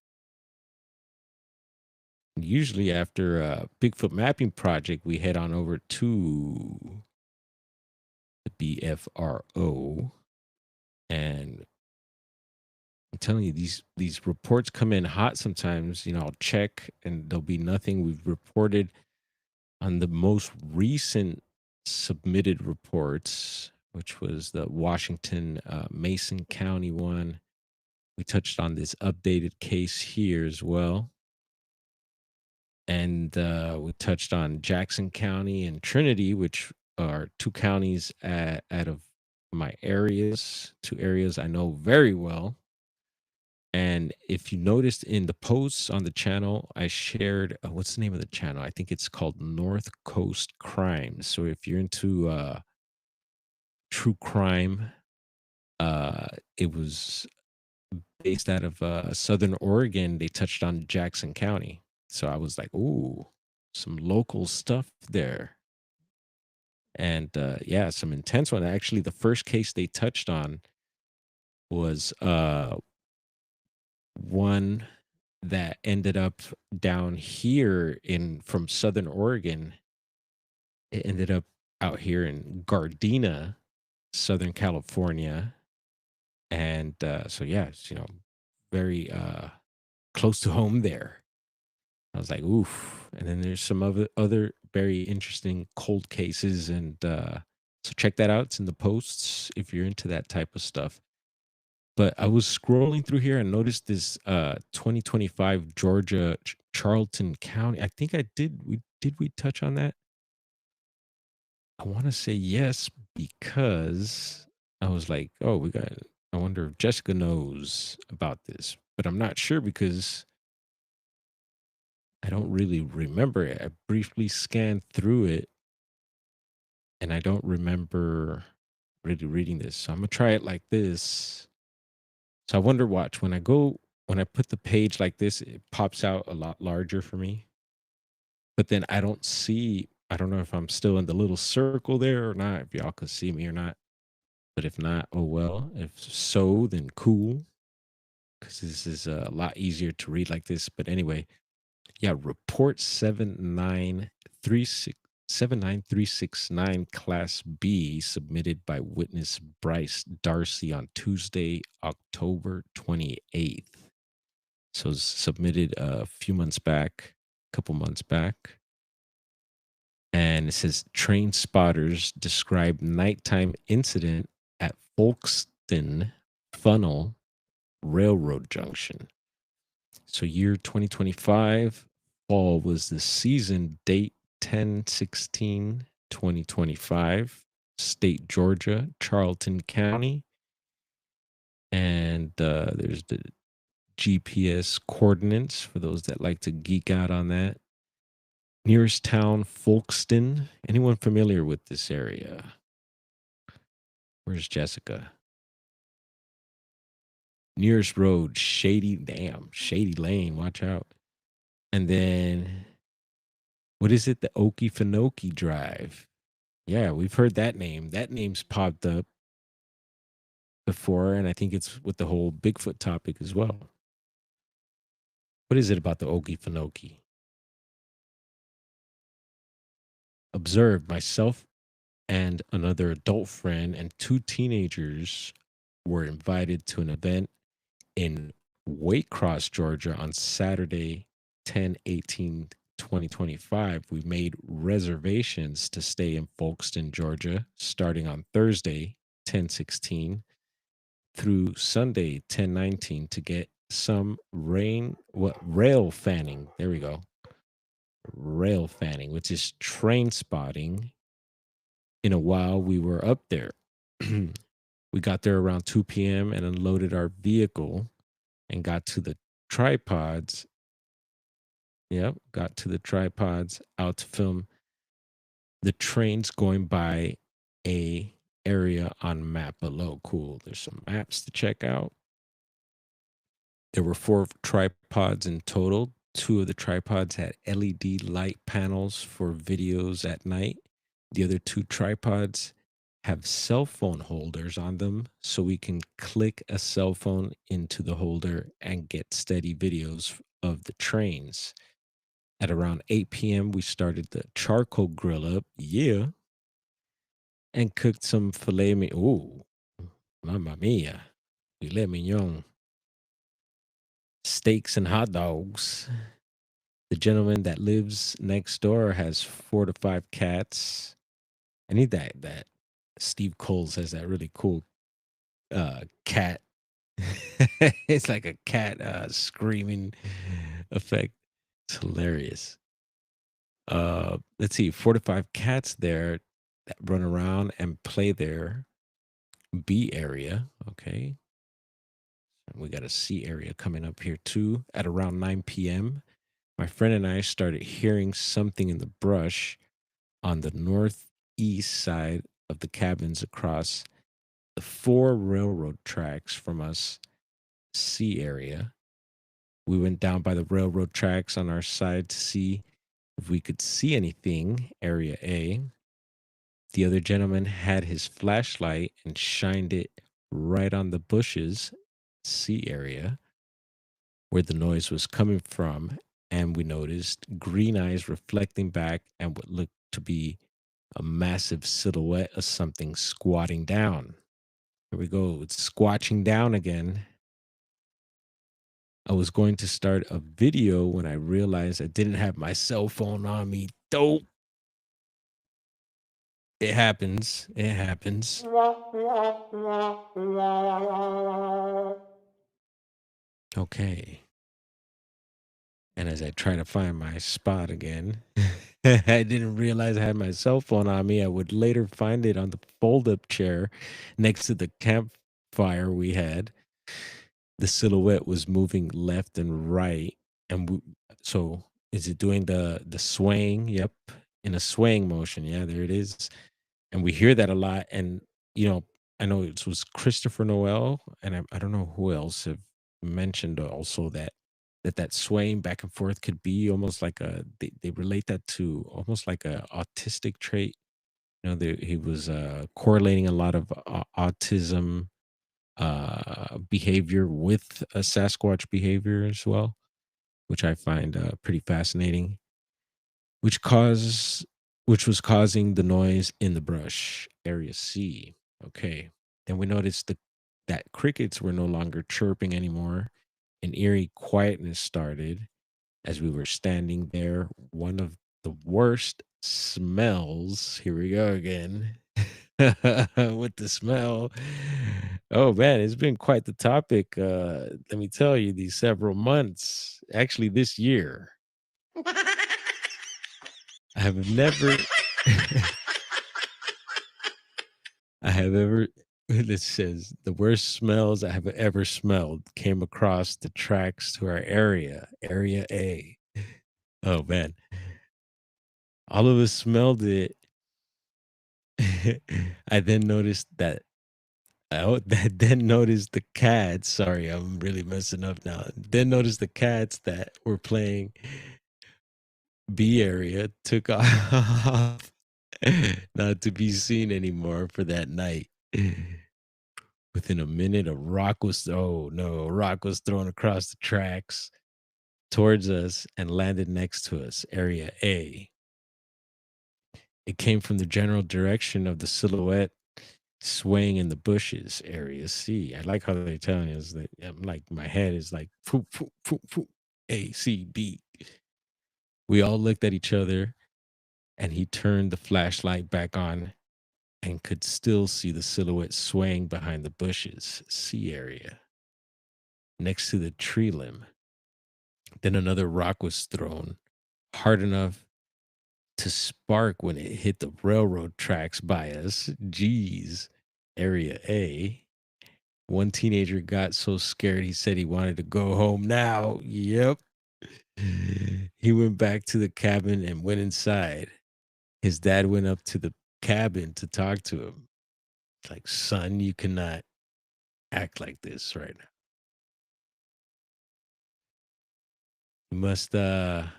Speaker 1: Usually after Bigfoot Mapping Project, we head on over to the BFRO. And I'm telling you, these reports come in hot sometimes. I'll check and there'll be nothing. We've reported on the most recent submitted reports, which was the Washington Mason County one. We touched on this updated case here as well. And we touched on Jackson County and Trinity, which are two counties out of my areas, two areas I know very well. And if you noticed in the posts on the channel, I shared what's the name of the channel? I think it's called North Coast Crimes. So if you're into true crime, it was based out of Southern Oregon. They touched on Jackson County. So I was like, ooh, some local stuff there. And yeah, some intense one. Actually, the first case they touched on was one that ended up down here in from Southern Oregon. It ended up out here in Gardena, Southern California. And so yeah, it's, very close to home there. I was like, oof. And then there's some other very interesting cold cases and So check that out. It's in the posts if you're into that type of stuff. But I was scrolling through here and noticed this 2025 Georgia Charlton County. I think I did. We touch on that? I want to say yes because I was like, oh, we got. I wonder if Jessica knows about this, but I'm not sure because I don't really remember it. I briefly scanned through it and I don't remember really reading this. So I'm gonna try it like this. So I wonder, watch, when I put the page like this, it pops out a lot larger for me. But then I don't know if I'm still in the little circle there or not, if y'all can see me or not. But if not, oh well. If so, then cool. Because this is a lot easier to read like this. But anyway, yeah, report 79369 Class B submitted by witness Bryce Darcy on Tuesday, October 28th. So it's submitted a few months back, a couple months back. And it says train spotters describe nighttime incident at Folkston Funnel Railroad Junction. So year 2025, fall was the season, date 10/16/2025, state Georgia, Charlton County. And there's the GPS coordinates for those that like to geek out on that. Nearest town, Folkston. Anyone familiar with this area? Where's Jessica? Nearest road, Shady Lane. Watch out. And then, what is it? The Okefenokee Drive. Yeah, we've heard that name. That name's popped up before, and I think it's with the whole Bigfoot topic as well. What is it about the Okefenokee? Observed myself and another adult friend and two teenagers were invited to an event in Waycross, Georgia on Saturday, 10/18/2025. We made reservations to stay in Folkston, Georgia, starting on Thursday, 10/16 through Sunday, 10/19 to get some rail fanning. There we go. Rail fanning, which is train spotting in a while we were up there. We got there around 2 p.m. and unloaded our vehicle and got to the tripods. Yep, got to the tripods out to film the trains going by a area on map below. Cool. There's some maps to check out. There were 4 tripods in total. 2 of the tripods had LED light panels for videos at night. The other 2 tripods have cell phone holders on them so we can click a cell phone into the holder and get steady videos of the trains. At around 8 p.m., we started the charcoal grill up, yeah, and cooked some filet mignon. Ooh, mamma mia, filet mignon, steaks and hot dogs. The gentleman that lives next door has 4 to 5 cats. I need that. Steve Coles has that really cool cat. It's like a cat screaming effect. It's hilarious. Let's see, 4 to 5 cats there that run around and play their B area. Okay. And we got a C area coming up here too at around 9 p.m. My friend and I started hearing something in the brush on the northeast side of the cabins across the 4 railroad tracks from us, C area. We went down by the railroad tracks on our side to see if we could see anything, area A. The other gentleman had his flashlight and shined it right on the bushes, C area, where the noise was coming from. And we noticed green eyes reflecting back and what looked to be a massive silhouette of something squatting down. Here we go. It's squatching down again. I was going to start a video when I realized I didn't have my cell phone on me. Dope. It happens. It happens. Okay. And as I try to find my spot again, I didn't realize I had my cell phone on me. I would later find it on the fold up chair next to the campfire we had. The silhouette was moving left and right. And so is it doing the swaying? Yep. In a swaying motion. Yeah, there it is. And we hear that a lot. And, you know, I know it was Christopher Noel, and I don't know who else have mentioned also that swaying back and forth could be almost like they relate that to almost like a autistic trait. You know, he was correlating a lot of autism behavior with a Sasquatch behavior as well, which I find pretty fascinating. which causes which was causing the noise in the brush, area C. Okay. Then we noticed that crickets were no longer chirping anymore. An eerie quietness started as we were standing there. One of the worst smells. Here we go again. With the smell. Oh man, it's been quite the topic. Let me tell you, these several months, actually this year. I have never I have ever this says the worst smells I have ever smelled came across the tracks to our area, area A. Oh man. All of us smelled it. I then noticed that then noticed the cats. Sorry, I'm really messing up now. Then noticed the cats that were playing B area took off not to be seen anymore for that night. Within a minute, a rock was thrown across the tracks towards us and landed next to us, area A. It came from the general direction of the silhouette swaying in the bushes, area C. I like how they're telling us that like my head is like poop, poop, poop, poop, A, C, B. We all looked at each other and he turned the flashlight back on and could still see the silhouette swaying behind the bushes, C area, next to the tree limb. Then another rock was thrown hard enough to spark when it hit the railroad tracks by us. Geez. Area A. One teenager got so scared he said he wanted to go home now. Yep. He went back to the cabin and went inside. His dad went up to the cabin to talk to him. It's like, son, you cannot act like this right now. You must man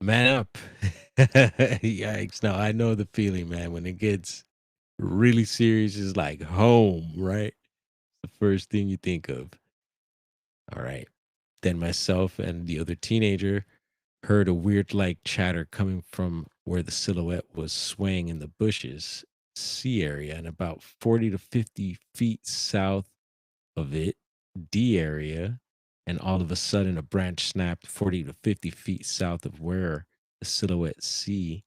Speaker 1: up. Yikes. No, I know the feeling, man. When it gets really serious, is like home, right? The first thing you think of. All right. Then myself and the other teenager heard a weird like chatter coming from where the silhouette was swaying in the bushes, C area, and about 40 to 50 feet south of it, D area. And all of a sudden, a branch snapped 40 to 50 feet south of where the silhouette C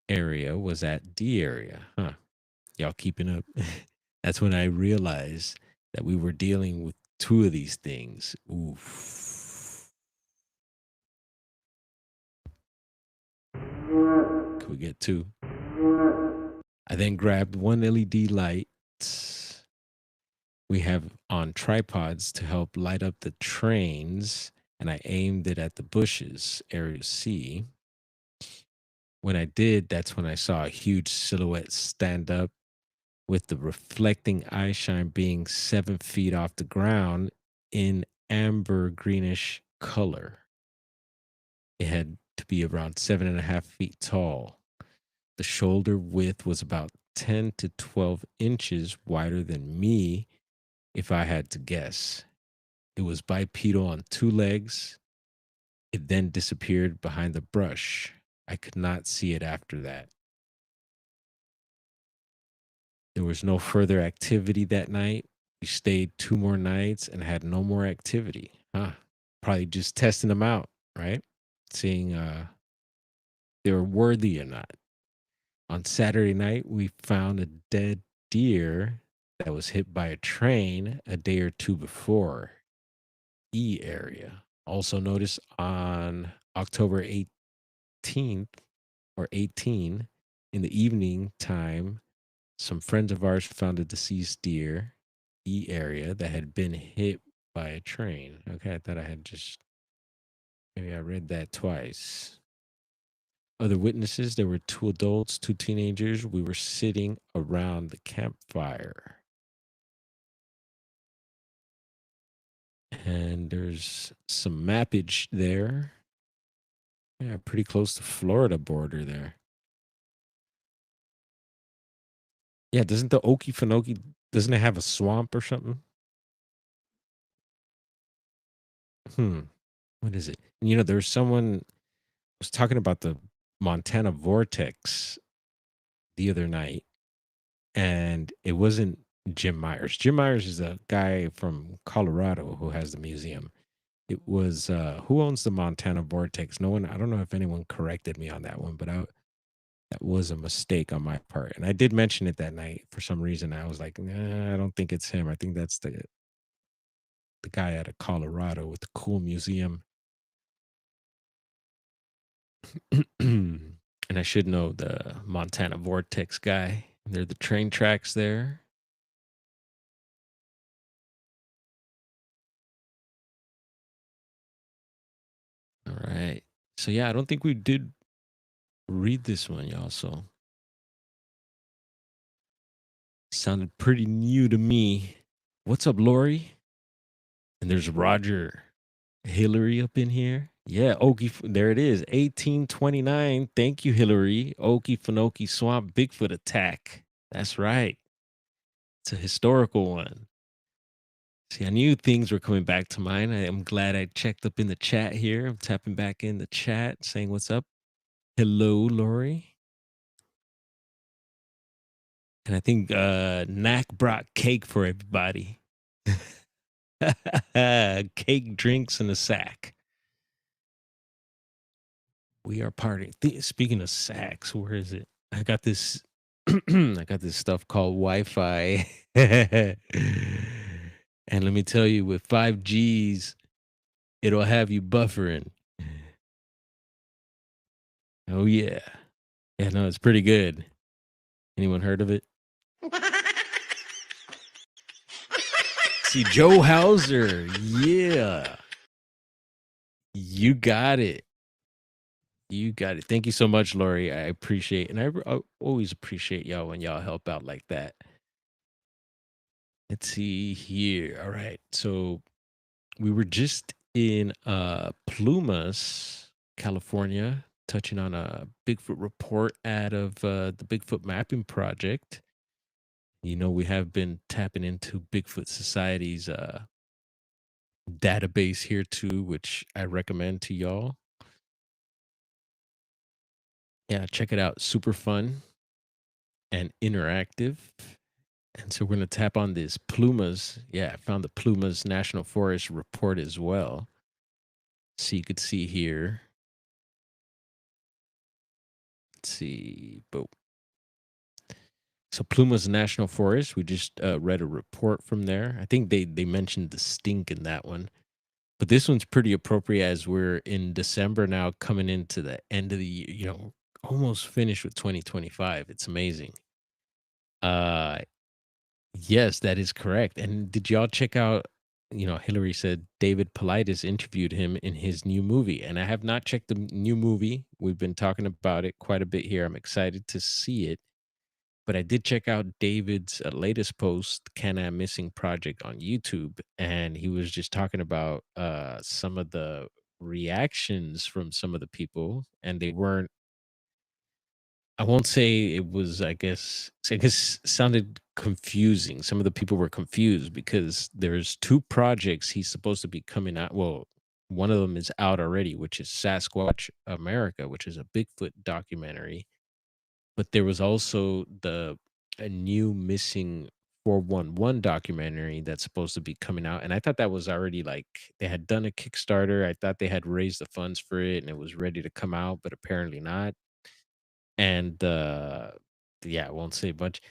Speaker 1: area was at D area. Huh. Y'all keeping up? That's when I realized that we were dealing with two of these things. Oof. Could we get two? I then grabbed one LED light we have on tripods to help light up the trains, and I aimed it at the bushes, area C. When I did, that's when I saw a huge silhouette stand up with the reflecting eye shine being 7 feet off the ground in amber greenish color. It had to be around 7.5 feet tall. The shoulder width was about 10 to 12 inches wider than me, if I had to guess. It was bipedal on two legs. It then disappeared behind the brush. I could not see it after that. There was no further activity that night. We stayed two more nights and had no more activity. Huh. Probably just testing them out, right? Seeing they were worthy or not. On Saturday night, we found a dead deer that was hit by a train a day or two before. Area. Also noticed on October 18th or 18 in the evening time, some friends of ours found a deceased deer area that had been hit by a train. Okay, I thought I had just maybe I read that twice. Other witnesses, there were two adults, two teenagers. We were sitting around the campfire. And there's some mappage there. Yeah, pretty close to Florida border there. Yeah, doesn't the Okefenokee doesn't it have a swamp or something? Hmm. What is it? There's someone was talking about the Montana vortex the other night, and it wasn't Jim Myers. Jim Myers is a guy from Colorado who has the museum. It was who owns the Montana vortex? No one. I don't know if anyone corrected me on that one, but that was a mistake on my part. And I did mention it that night for some reason. I was like, nah, I don't think it's him. I think that's the guy out of Colorado with the cool museum. And I should know the Montana Vortex guy. They're the train tracks there. All right. So yeah, I don't think we did read this one, y'all. So sounded pretty new to me. What's up, Lori? And there's Roger Hillary up in here. Yeah, there it is. 1829. Thank you, Hillary. Okefenokee Swamp Bigfoot attack. That's right. It's a historical one. See, I knew things were coming back to mind. I am glad I checked up in the chat here. I'm tapping back in the chat, saying what's up. Hello, Lori. And I think Knack brought cake for everybody. Cake, drinks, and a sack. We are partying. Speaking of sacks, where is it? I got this. I got this stuff called Wi-Fi, and let me tell you, with 5Gs, it'll have you buffering. Oh yeah, yeah. No, it's pretty good. Anyone heard of it? See, Joe Hauser. Yeah, you got it. You got it. Thank you so much, Lori. I appreciate, and I always appreciate y'all when y'all help out like that. Let's see here. All right. So we were just in Plumas, California, touching on a Bigfoot report out of the Bigfoot Mapping Project. We have been tapping into Bigfoot Society's database here too, which I recommend to y'all. Yeah, check it out. Super fun and interactive. And so we're going to tap on this Plumas. Yeah, I found the Plumas National Forest report as well. So you could see here. Let's see. Boom. So Plumas National Forest, we just read a report from there. I think they mentioned the stink in that one. But this one's pretty appropriate as we're in December now, coming into the end of the year, almost finished with 2025. It's amazing. Uh yes, that is correct. And did y'all check out, Hillary said David Politis interviewed him in his new movie. And I have not checked the new movie. We've been talking about it quite a bit here. I'm excited to see it. But I did check out David's latest post, "Can I Missing Project" on YouTube, and he was just talking about some of the reactions from some of the people, and they weren't. I won't say it was. I guess sounded confusing. Some of the people were confused because there's two projects he's supposed to be coming out. Well, one of them is out already, which is Sasquatch America, which is a Bigfoot documentary, but there was also a new missing 411 documentary that's supposed to be coming out. And I thought that was already like they had done a Kickstarter. I thought they had raised the funds for it and it was ready to come out, but apparently not. and yeah, I won't say much.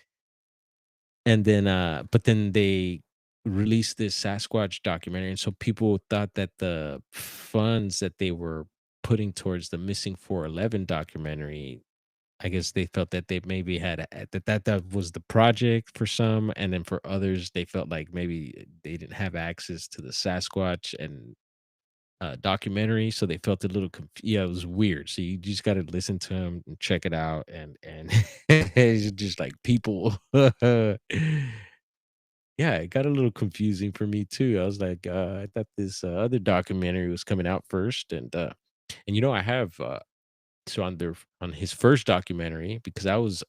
Speaker 1: And then, but then they released this Sasquatch documentary, and so people thought that the funds that they were putting towards the Missing 411 documentary, I guess they felt that they maybe had that was the project for some, and then for others, they felt like maybe they didn't have access to the Sasquatch and documentary, so they felt a little yeah, it was weird. So you just got to listen to him and check it out, and it's just like people. Yeah, it got a little confusing for me too. I was like, I thought this other documentary was coming out first, and I have so on his first documentary, because I was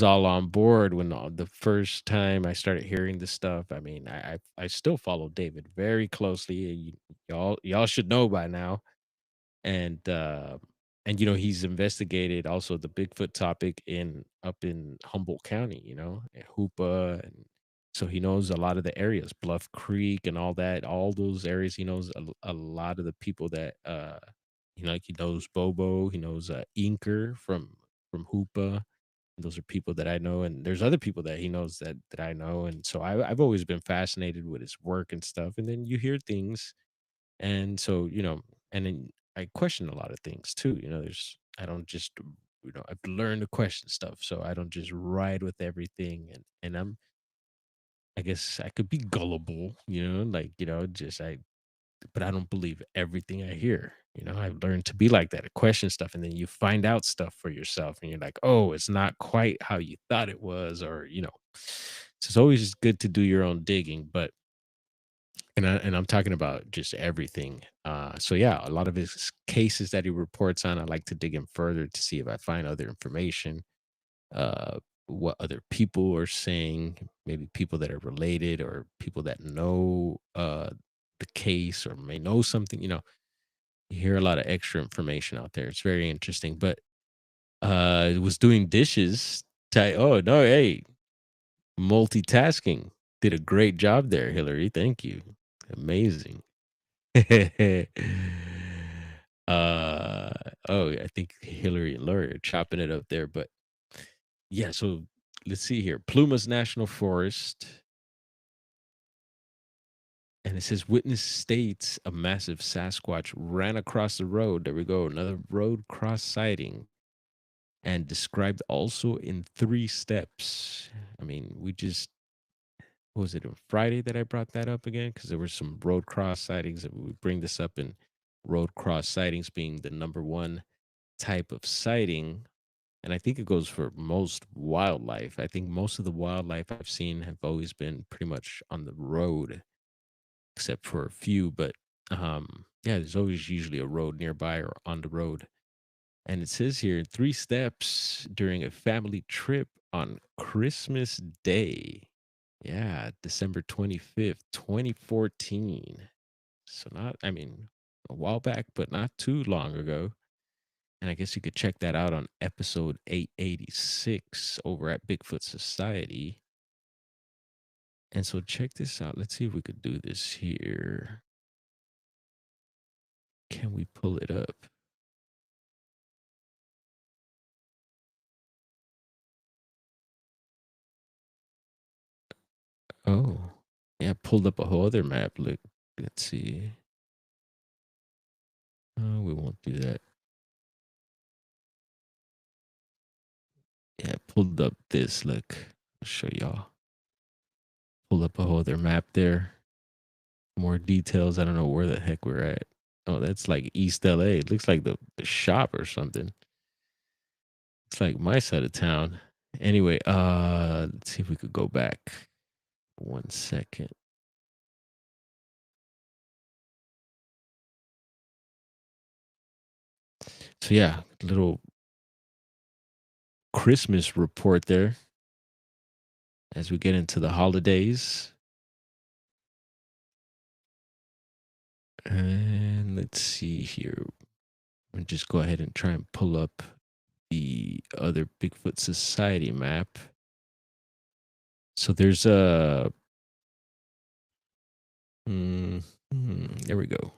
Speaker 1: all on board when the first time I started hearing this stuff. I mean, I still follow David very closely. Y'all should know by now, and he's investigated also the Bigfoot topic in up in Humboldt County, and Hoopa, and so he knows a lot of the areas, Bluff Creek and all that, all those areas. He knows a lot of the people that like he knows Bobo, he knows Inker from Hoopa. Those are people that I know, and there's other people that he knows that I know, and so I've always been fascinated with his work and stuff. And then you hear things, and so and then I question a lot of things too. There's I don't just I've learned to question stuff, so I don't just ride with everything. And I guess I could be gullible, like just I but I don't believe everything I hear. I've learned to be like that, to question stuff, and then you find out stuff for yourself, and you're like, oh, it's not quite how you thought it was, or. So it's always just good to do your own digging, but and I'm talking about just everything. So yeah, a lot of his cases that he reports on, I like to dig in further to see if I find other information, uh, what other people are saying, maybe people that are related or people that know the case or may know something. You hear a lot of extra information out there. It's very interesting. But was doing dishes. Oh no, hey, multitasking. Did a great job there, Hillary. Thank you. Amazing. uh oh, I think Hillary and Laurie are chopping it up there. But yeah, so let's see here. Plumas National Forest. And it says witness states a massive Sasquatch ran across the road. There we go. Another road cross sighting. And described also in 3 steps. I mean, we just what was it on Friday that I brought that up again? Because there were some road cross sightings that we bring this up in road cross sightings being the number one type of sighting. And I think it goes for most wildlife. I think most of the wildlife I've seen have always been pretty much on the road, except for a few. But yeah, there's always usually a road nearby or on the road. And it says here 3 steps during a family trip on Christmas Day. Yeah, December 25th, 2014. So not, I mean, a while back, but not too long ago. And I guess you could check that out on episode 886 over at Bigfoot Society. And so check this out. Let's see if we could do this here. Can we pull it up? Oh, yeah, pulled up a whole other map. Look, let's see. Oh, we won't do that. Yeah, pulled up this. Look, I'll show y'all. Pulled up a whole other map there. More details. I don't know where the heck we're at. Oh, that's like East LA. It looks like the shop or something. It's like my side of town. Anyway, let's see if we could go back 1 second. So yeah, little Christmas report there as we get into the holidays. And let's see here. And just go ahead and try and pull up the other Bigfoot Society map. So there's a there we go.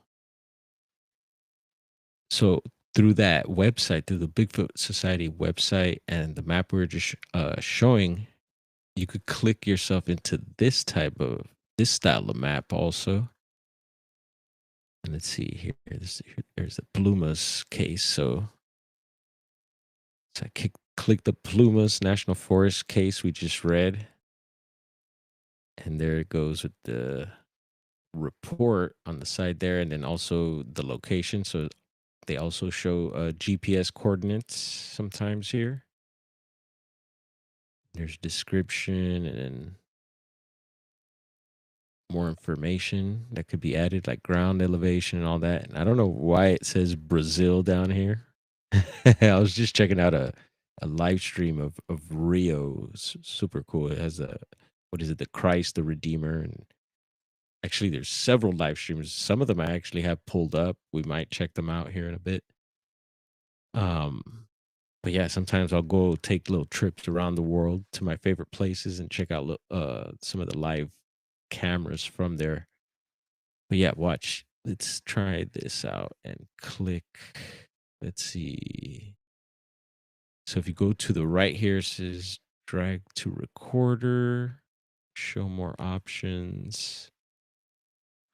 Speaker 1: So through that website, through the Bigfoot Society website and the map we are just showing, you could click yourself into this style of map also. And let's see here. There's the Plumas case. So click the Plumas National Forest case we just read. And there it goes with the report on the side there, and then also the location. So they also show GPS coordinates sometimes here. There's description and then more information that could be added, like ground elevation and all that. And I don't know why it says Brazil down here. I was just checking out a live stream of Rio. Super cool. It has a what is it? The Christ, the Redeemer, and actually there's several live streams. Some of them I actually have pulled up. We might check them out here in a bit. Um, but yeah, sometimes I'll go take little trips around the world to my favorite places and check out some of the live cameras from there. But yeah, watch. Let's try this out and click. Let's see. So if you go to the right here, it says drag to recorder, show more options,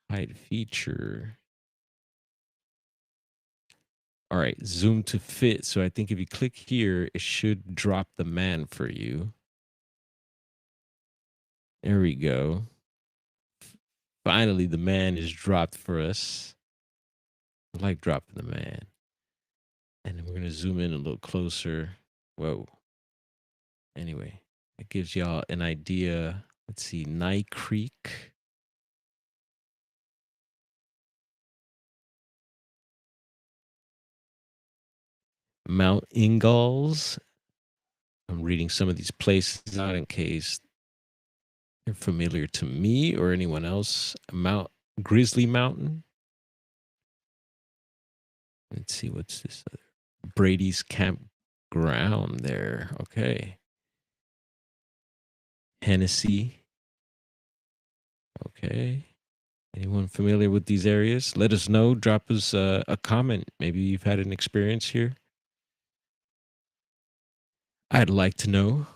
Speaker 1: hide feature. All right, zoom to fit. So I think if you click here, it should drop the man for you. There we go. Finally, the man is dropped for us. I like dropping the man. And then we're going to zoom in a little closer. Whoa. Anyway, it gives y'all an idea. Let's see, Nye Creek. Mount Ingalls. I'm reading some of these places out in case they're familiar to me or anyone else. Mount Grizzly Mountain. Let's see, what's this other? Brady's Campground there. Okay. Hennessy. Okay. Anyone familiar with these areas? Let us know. Drop us a comment. Maybe you've had an experience here. I'd like to know.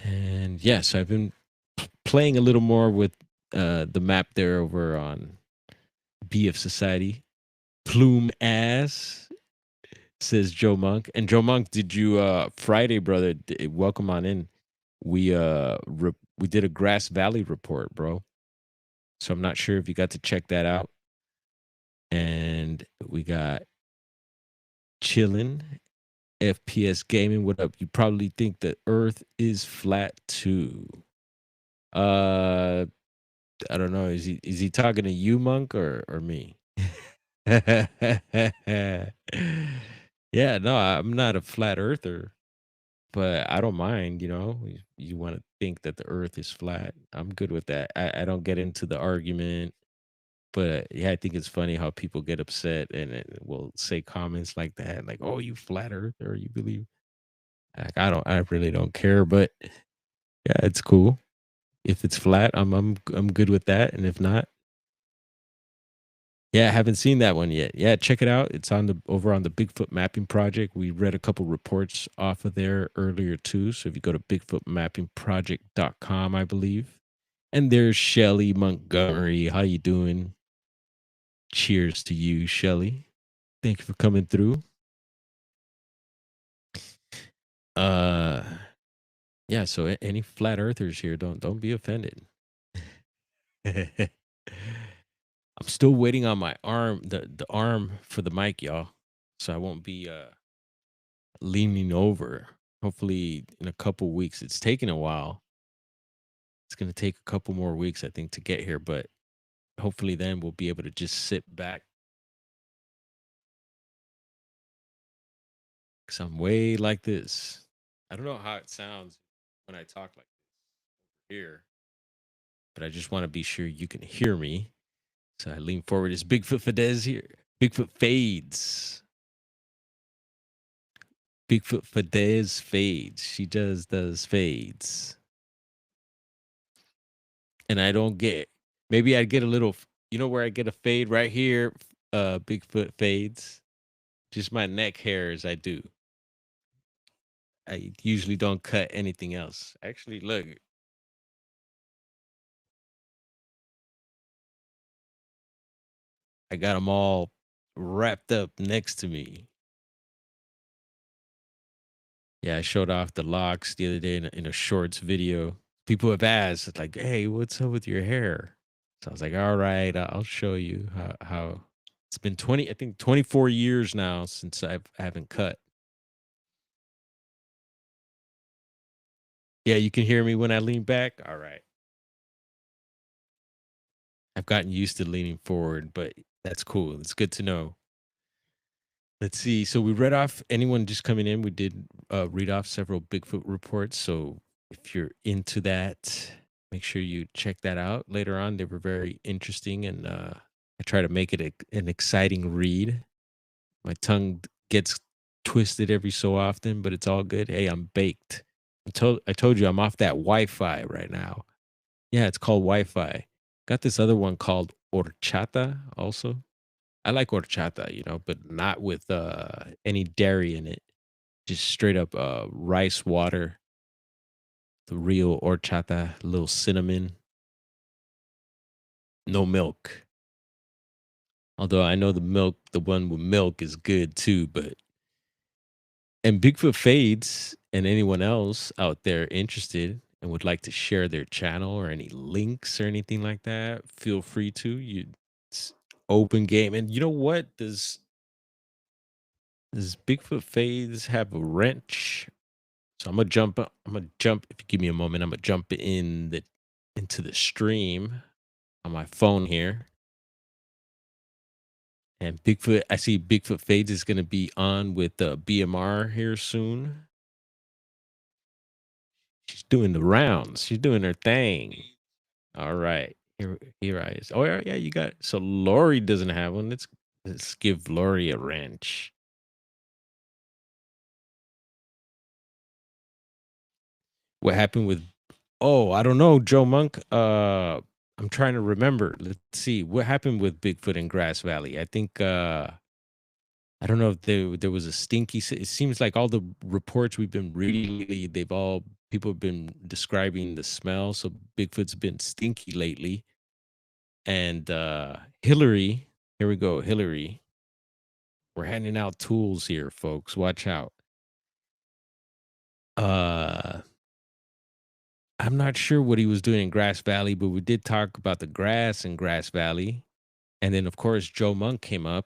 Speaker 1: And yes, I've been playing a little more with the map there over on BF Society. Plume ass, says Joe Monk. And Joe Monk, did you Friday, brother? Welcome on in. We we did a Grass Valley report, bro. So I'm not sure if you got to check that out. And we got chilling. FPS gaming, what up? You probably think the Earth is flat too. Uh, I don't know. Is he talking to you, Monk, or me? Yeah, no, I'm not a flat earther, but I don't mind, you want to think that the earth is flat. I'm good with that. I don't get into the argument, but yeah, I think it's funny how people get upset and will say comments like that, like, "Oh, you flat earther, you believe." Like, I really don't care, but yeah, it's cool. If it's flat, I'm good with that, and if not, yeah, I haven't seen that one yet. Yeah, check it out. It's on the over on the Bigfoot Mapping Project. We read a couple reports off of there earlier too. So if you go to bigfootmappingproject.com, I believe. And there's Shelly Montgomery. How you doing? Cheers to you, Shelly. Thank you for coming through. Uh yeah, so any flat earthers here, don't be offended. I'm still waiting on my arm, the arm for the mic, y'all. So I won't be leaning over. Hopefully in a couple weeks. It's taking a while. It's going to take a couple more weeks, I think, to get here, but hopefully then we'll be able to just sit back. Cause I'm way like this. I don't know how it sounds when I talk like this here, but I just want to be sure you can hear me. So I lean forward. Is Bigfoot Fadez here? Bigfoot fades. Bigfoot Fadez fades. She does fades. And I don't get, maybe I'd get a little, where I get a fade right here Bigfoot fades. Just my neck hairs, I do. I usually don't cut anything else. Actually, look, I got them all wrapped up next to me. Yeah, I showed off the locks the other day in a shorts video. People have asked, like, "Hey, what's up with your hair?" So I was like, "All right, I'll show you how." It's been 20, I think 24 years now since I haven't cut. Yeah, you can hear me when I lean back. All right, I've gotten used to leaning forward, but that's cool. It's good to know. Let's see. So we read off anyone just coming in. We did read off several Bigfoot reports. So if you're into that, make sure you check that out later on. They were very interesting, and I try to make it an exciting read. My tongue gets twisted every so often, but it's all good. Hey, I'm baked. I told you I'm off that Wi-Fi right now. Yeah, it's called Wi-Fi. Got this other one called horchata also. I like horchata, but not with any dairy in it. Just straight up rice water, the real horchata, a little cinnamon, no milk. Although I know the one with milk is good too, but and Bigfoot Fades and anyone else out there interested and would like to share their channel or any links or anything like that, feel free to. It's open game. And you know what? Does Bigfoot Fades have a wrench? So I'm gonna jump if you give me a moment, I'm gonna jump into the stream on my phone here. And I see Bigfoot Fades is gonna be on with BMR here soon. She's doing the rounds. She's doing her thing. All right. Here I is. Oh yeah, yeah, you got so Lori doesn't have one. Let's give Lori a wrench. What happened with Oh, I don't know, Joe Monk. I'm trying to remember. Let's see. What happened with Bigfoot in Grass Valley? I think I don't know if there was a it seems like all the reports we've been reading lately, they've all people have been describing the smell. So Bigfoot's been stinky lately. And Hillary, here we go, Hillary. We're handing out tools here, folks. Watch out. Uh I'm not sure what he was doing in Grass Valley, but we did talk about the grass in Grass Valley. And then, of course, Joe Monk came up.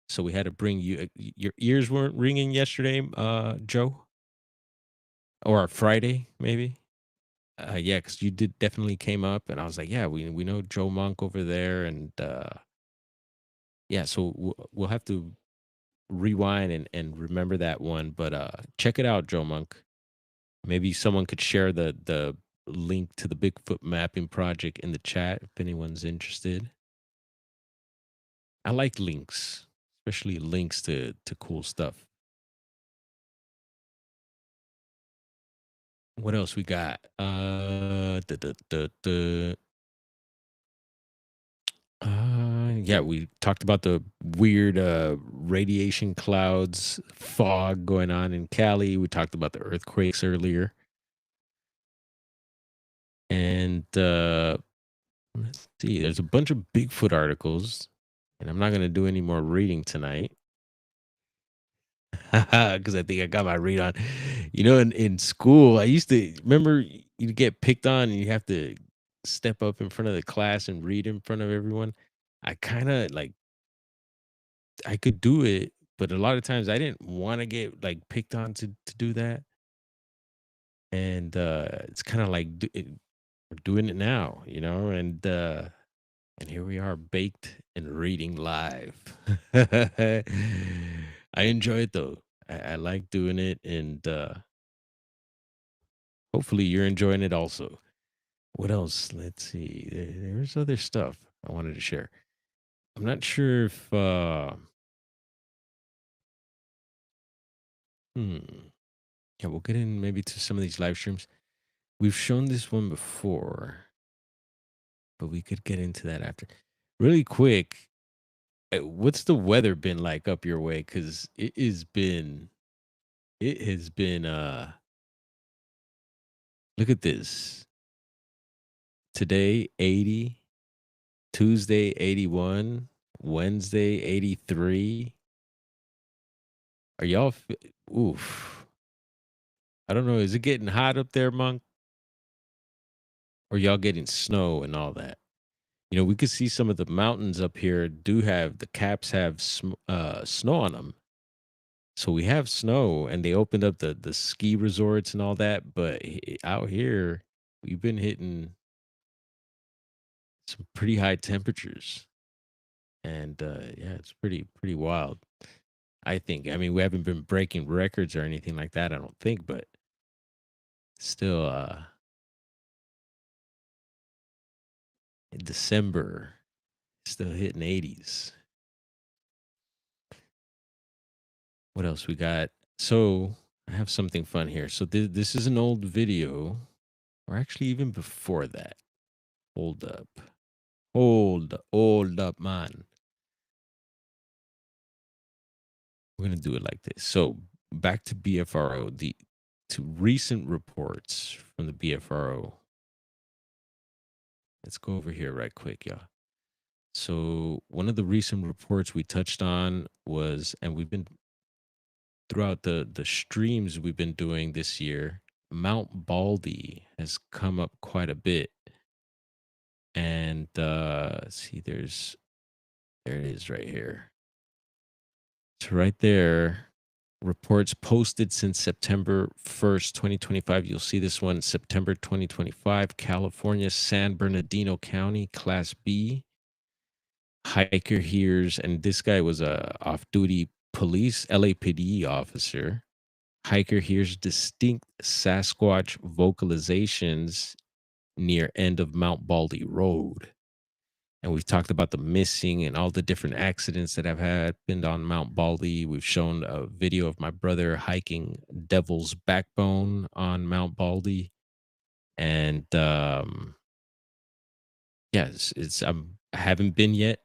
Speaker 1: So we had to bring you. Your ears weren't ringing yesterday, Joe, or Friday, maybe. Yeah, because you did definitely came up, and I was like, yeah, we know Joe Monk over there, and yeah, so we'll have to rewind and remember that one. But check it out, Joe Monk. Maybe someone could share the link to the Bigfoot Mapping Project in the chat if anyone's interested. I like links, especially links to cool stuff. What else we got? Yeah, we talked about the weird radiation clouds, fog going on in Cali. We talked about the earthquakes earlier. And let's see, there's a bunch of Bigfoot articles, and I'm not going to do any more reading tonight because I think I got my read on. In school, I used to remember you'd get picked on and you have to step up in front of the class and read in front of everyone. I kind of like I could do it, but a lot of times I didn't want to get like picked on to do that. And it's kind of like we're doing it now, and here we are baked and reading live. I enjoy it though. I like doing it, and hopefully you're enjoying it also. What else? Let's see. There's other stuff I wanted to share. I'm not sure if hmm. Yeah, we'll get in maybe to some of these live streams. We've shown this one before, but we could get into that after. Really quick, What's the weather been like up your way? Because it has been look at this. Today 80, Tuesday 81, Wednesday 83. Are y'all oof. I don't know, is it getting hot up there, Monk? Or y'all getting snow and all that? We could see some of the mountains up here do have the caps have snow on them. So we have snow, and they opened up the ski resorts and all that, but out here we've been hitting some pretty high temperatures, and yeah, it's pretty wild. I think. I mean, we haven't been breaking records or anything like that. I don't think, but still, in December, still hitting 80s. What else we got? So I have something fun here. So this is an old video, or actually even before that. Hold up. Hold up, man. We're gonna do it like this. So back to BFRO, the to recent reports from the BFRO. Let's go over here right quick, y'all. So one of the recent reports we touched on was, and we've been throughout the streams we've been doing this year, Mount Baldy has come up quite a bit. And let's see, there it is right here. So right there, reports posted since September 1st, 2025. You'll see this one, September 2025, California, San Bernardino County, Class B. Hiker hears, and this guy was a off-duty police LAPD officer. Hiker hears distinct Sasquatch vocalizations near end of Mount Baldy Road. And we've talked about the missing and all the different accidents that have happened on Mount Baldy. We've shown a video of my brother hiking Devil's Backbone on Mount Baldy. And yeah, I haven't been yet.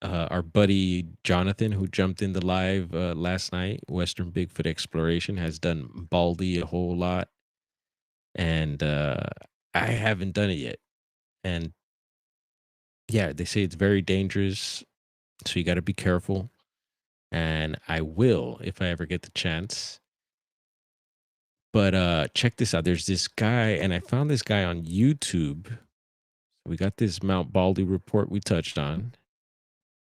Speaker 1: Our buddy Jonathan, who jumped in the live last night, Western Bigfoot Exploration, has done Baldy a whole lot. And I haven't done it yet. And yeah, they say it's very dangerous. So you got to be careful. And I will if I ever get the chance. But check this out. There's this guy, and I found this guy on YouTube. We got this Mount Baldy report we touched on.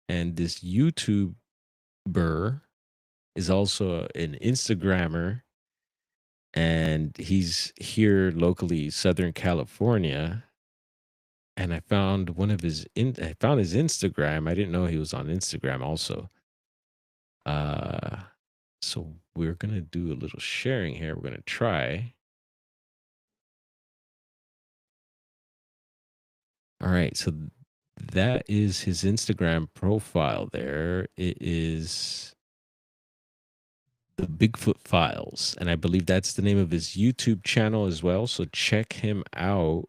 Speaker 1: And this YouTuber is also an Instagrammer, and he's here locally, Southern California. And I found I found his Instagram. I didn't know he was on Instagram also. Uh so we're gonna do a little sharing here. We're gonna try. All right, so that is his Instagram profile there. It is the Bigfoot Files, and I believe that's the name of his YouTube channel as well. So check him out.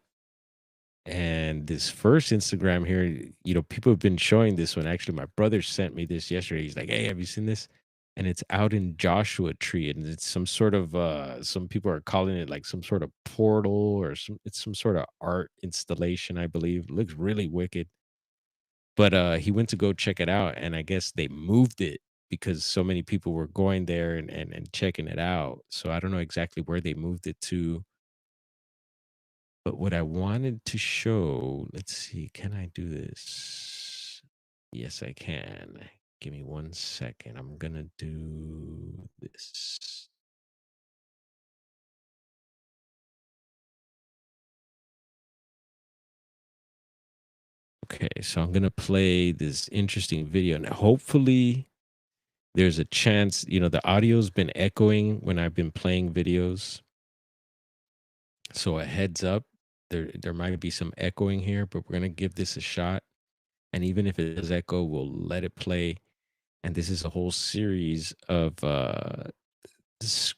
Speaker 1: And this first Instagram here, people have been showing this one. Actually, my brother sent me this yesterday. He's like, "Hey, have you seen this?" And it's out in Joshua Tree, and it's some sort of some people are calling it like some sort of portal, or it's some sort of art installation, I believe. It looks really wicked. But he went to go check it out, and I guess they moved it because so many people were going there and checking it out. So I don't know exactly where they moved it to. But what I wanted to show, let's see, can I do this? Yes, I can. Give me 1 second. I'm gonna do this. Okay, so I'm gonna play this interesting video, and hopefully there's a chance, the audio's been echoing when I've been playing videos. So a heads up, there might be some echoing here, but we're gonna give this a shot. And even if it does echo, we'll let it play. And this is a whole series of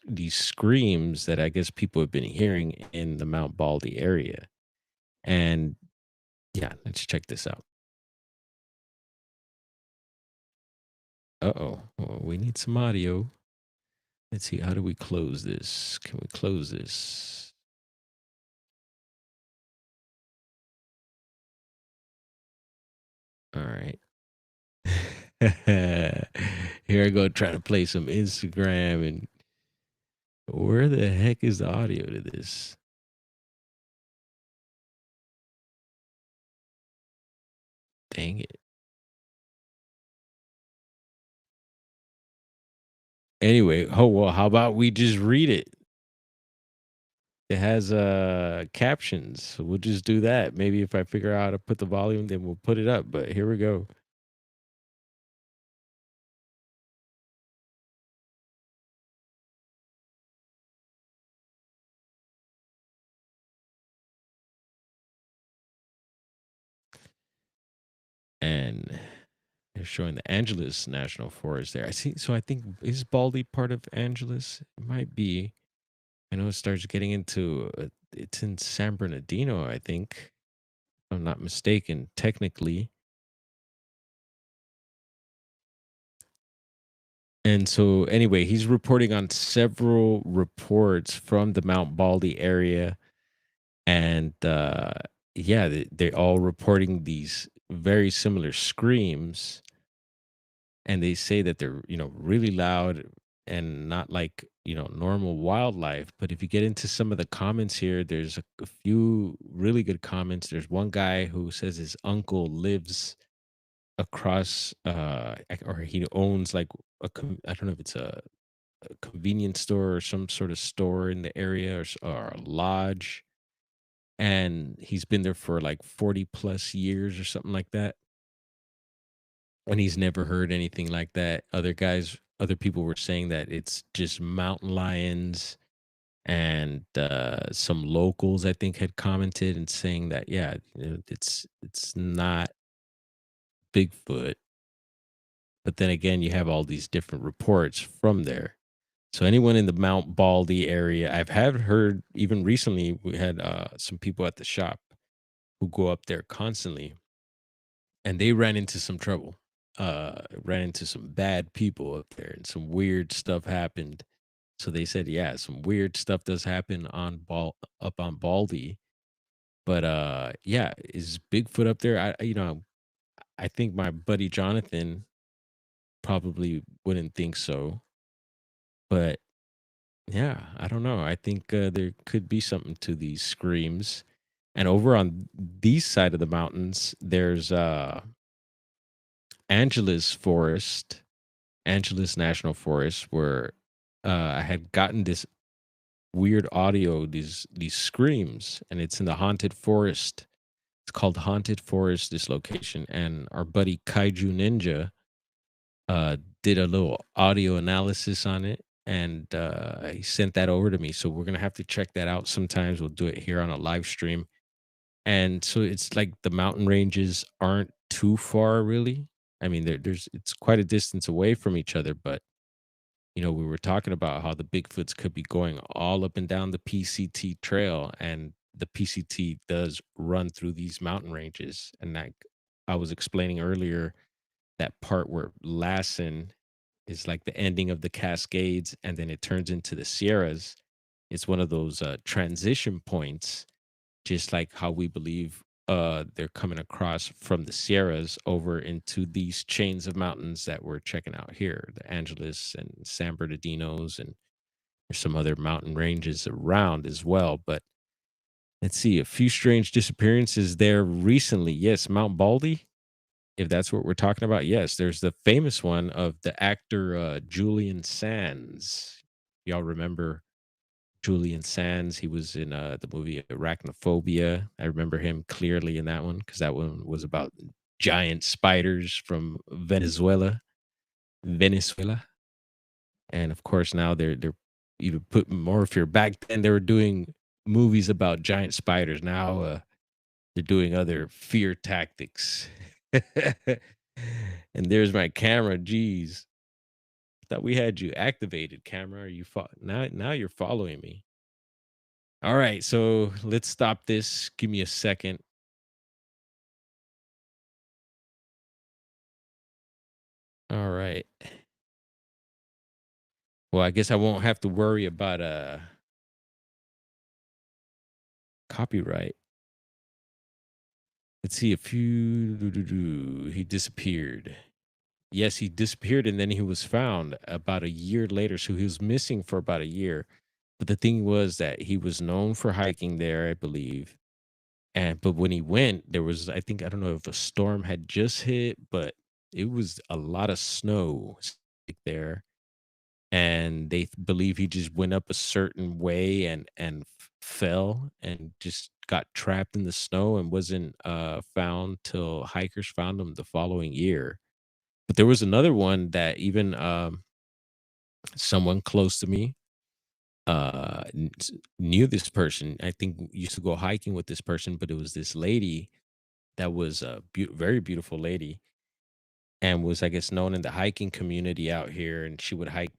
Speaker 1: these screams that I guess people have been hearing in the Mount Baldy area. And yeah, let's check this out. Uh-oh. We need some audio. Let's see. How do we close this? Can we close this? All right. Here I go trying to play some Instagram and where the heck is the audio to this? Dang it. Anyway, oh well, how about we just read it? It has captions. So we'll just do that. Maybe if I figure out how to put the volume, then we'll put it up. But here we go. And they're showing the Angeles National Forest there. I see. So I think is Baldy part of Angeles? It might be. I know it starts getting into. It's in San Bernardino, I think. If I'm not mistaken, technically. And so, anyway, he's reporting on several reports from the Mount Baldy area, and yeah, they're all reporting these very similar screams, and they say that they're really loud and not like normal wildlife. But if you get into some of the comments here, there's a few really good comments. There's one guy who says his uncle lives across or he owns like I don't know if it's a convenience store or some sort of store in the area or a lodge, and he's been there for like 40 plus years or something like that, and he's never heard anything like that. Other people were saying that it's just mountain lions, and some locals I think had commented and saying that yeah, it's not Bigfoot. But then again, you have all these different reports from there. So anyone in the Mount Baldy area, I've heard even recently we had some people at the shop who go up there constantly, and they ran into some trouble. Ran into some bad people up there, and some weird stuff happened. So they said, yeah, some weird stuff does happen on up on Baldy. But yeah, is Bigfoot up there? I think my buddy Jonathan probably wouldn't think so, but yeah, I don't know. I think there could be something to these screams. And over on these side of the mountains, there's Angeles Forest, Angeles National Forest, where I had gotten this weird audio, these screams, and it's in the haunted forest. It's called Haunted Forest, this location. And our buddy Kaiju Ninja did a little audio analysis on it, and he sent that over to me. So we're gonna have to check that out. Sometimes we'll do it here on a live stream. And so it's like the mountain ranges aren't too far, really. I mean, there's it's quite a distance away from each other, but we were talking about how the Bigfoots could be going all up and down the PCT trail, and the PCT does run through these mountain ranges. And like I was explaining earlier, that part where Lassen is like the ending of the Cascades and then it turns into the Sierras. It's one of those transition points, just like how we believe they're coming across from the Sierras over into these chains of mountains that we're checking out here, the Angeles and San Bernardinos, and there's some other mountain ranges around as well. But let's see, a few strange disappearances there recently. Yes, Mount Baldy, if that's what we're talking about, yes, there's the famous one of the actor Julian Sands. Y'all remember Julian Sands? He was in the movie Arachnophobia. I remember him clearly in that one because that one was about giant spiders from Venezuela. And of course, now they're even putting more. If you're back then, they were doing movies about giant spiders. Now they're doing other fear tactics. And there's my camera. Jeez, thought we had you activated. Camera, are you now? You're following me. All right, so let's stop this. Give me a second. All right. Well, I guess I won't have to worry about copyright. Let's see, a few. He disappeared. Yes, he disappeared and then he was found about a year later. So he was missing for about a year. But the thing was that he was known for hiking there, I believe. And but when he went, there was, I think, I don't know if a storm had just hit, but it was a lot of snow there. And they believe he just went up a certain way and fell and just got trapped in the snow and wasn't found till hikers found him the following year. But there was another one that even someone close to me knew this person. I think used to go hiking with this person, but it was this lady that was a very beautiful lady and was, I guess, known in the hiking community out here. And she would hike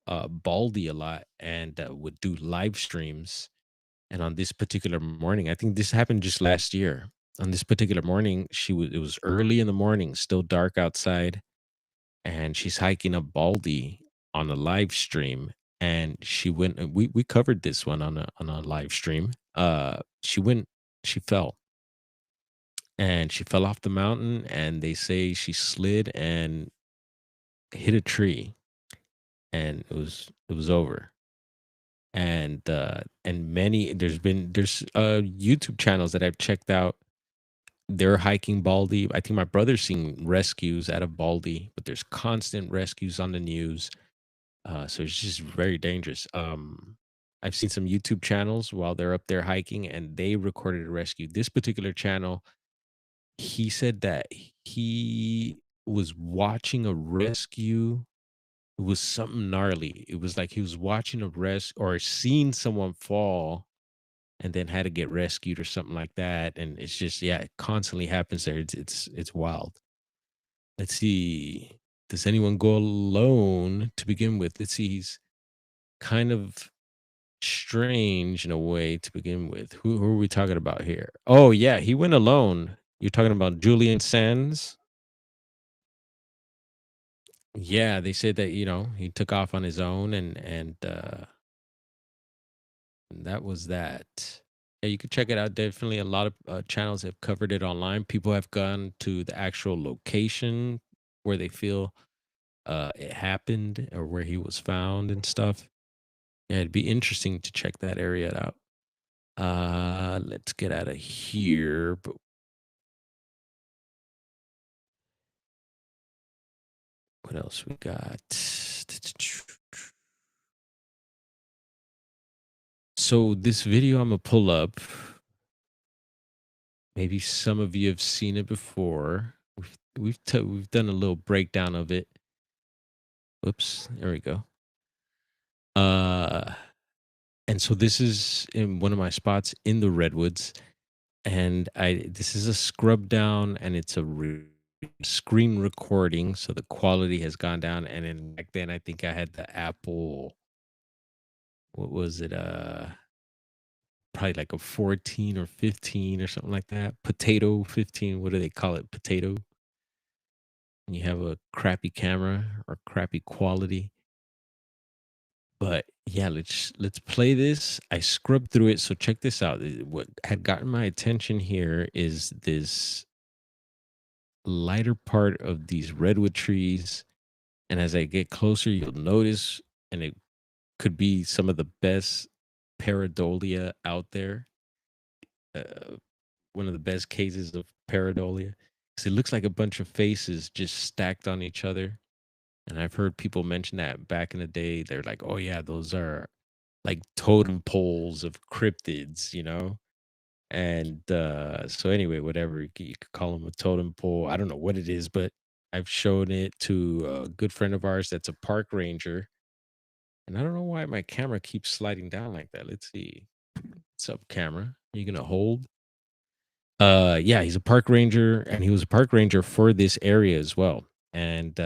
Speaker 1: Baldy a lot and would do live streams. And on this particular morning, I think this happened just last year. On this particular morning, it was early in the morning, still dark outside, and she's hiking up Baldy on a live stream. And she went. And we covered this one on a live stream. She went. She fell, and she fell off the mountain. And they say she slid and hit a tree, and it was over. And many there's YouTube channels that I've checked out. They're hiking Baldy. I think my brother's seen rescues out of Baldy, but there's constant rescues on the news. So it's just very dangerous. I've seen some YouTube channels while they're up there hiking, and they recorded a rescue. This particular channel, he said that he was watching a rescue. It was something gnarly. It was like he was watching a or seeing someone fall and then had to get rescued or something like that. And it's just, yeah, it constantly happens there. It's wild. Let's see. Does anyone go alone to begin with? Let's see. He's kind of strange in a way to begin with. Who are we talking about here? Oh yeah, he went alone. You're talking about Julian Sands? Yeah, they said that, he took off on his own and that was that. Yeah, you can check it out. Definitely a lot of channels have covered it online. People have gone to the actual location where they feel it happened or where he was found and stuff. Yeah, it'd be interesting to check that area out. Let's get out of here. But what else we got? So this video I'm gonna pull up. Maybe some of you have seen it before. We've done a little breakdown of it. Oops, there we go. Uh, and so this is in one of my spots in the redwoods, and I this is a scrub down, and it's a screen recording, so the quality has gone down. And then back then, I think I had the Apple. What was it? Probably like a 14 or 15 or something like that. Potato 15. What do they call it? Potato. And you have a crappy camera or crappy quality. But yeah, let's play this. I scrubbed through it, so check this out. What had gotten my attention here is this lighter part of these redwood trees, and as I get closer, you'll notice, and it could be some of the best pareidolia out there. Uh, One of the best cases of pareidolia, 'cause it looks like a bunch of faces just stacked on each other. And I've heard people mention that back in the day. They're like, "Oh yeah, those are like totem poles of cryptids." And so anyway, whatever you could call them a totem pole. I don't know what it is, but I've shown it to a good friend of ours that's a park ranger, and I don't know why my camera keeps sliding down like that. Let's see. What's up, camera? Are you gonna hold? Yeah, he's a park ranger, and he was a park ranger for this area as well. And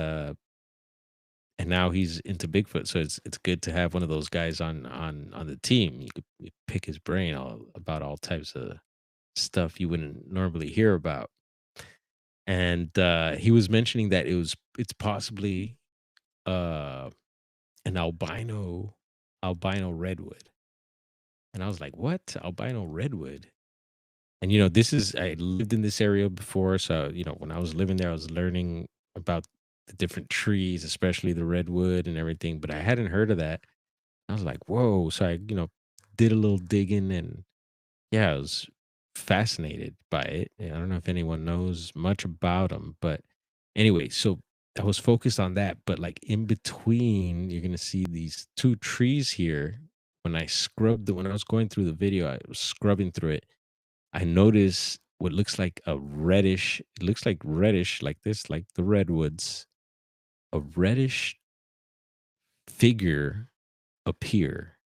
Speaker 1: now he's into Bigfoot, so it's good to have one of those guys on the team. You pick his brain about all types of stuff you wouldn't normally hear about. and he was mentioning that it's possibly uh an albino redwood, and I was like, "What? Albino redwood?" And this is I lived in this area before, so when I was living there, I was learning about the different trees, especially the redwood and everything, but I hadn't heard of that. I was like, "Whoa!" So I did a little digging, and yeah, I was fascinated by it. And I don't know if anyone knows much about them, but anyway, so I was focused on that. But like in between, you're gonna see these two trees here. When I was going through the video, I was scrubbing through it. I noticed what looks like a reddish. It looks like reddish, like this, like the redwoods. A reddish figure appear.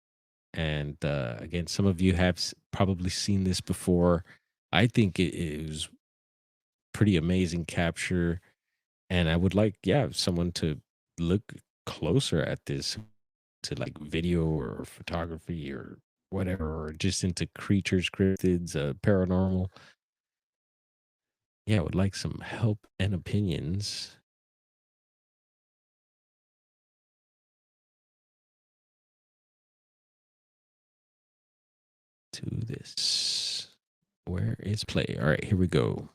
Speaker 1: And again, some of you have probably seen this before. I think it was pretty amazing capture, and I would like, yeah, someone to look closer at this, to like video or photography or whatever, or just into creatures, cryptids, paranormal. Yeah, I would like some help and opinions to this. Where is play? All right, here we go.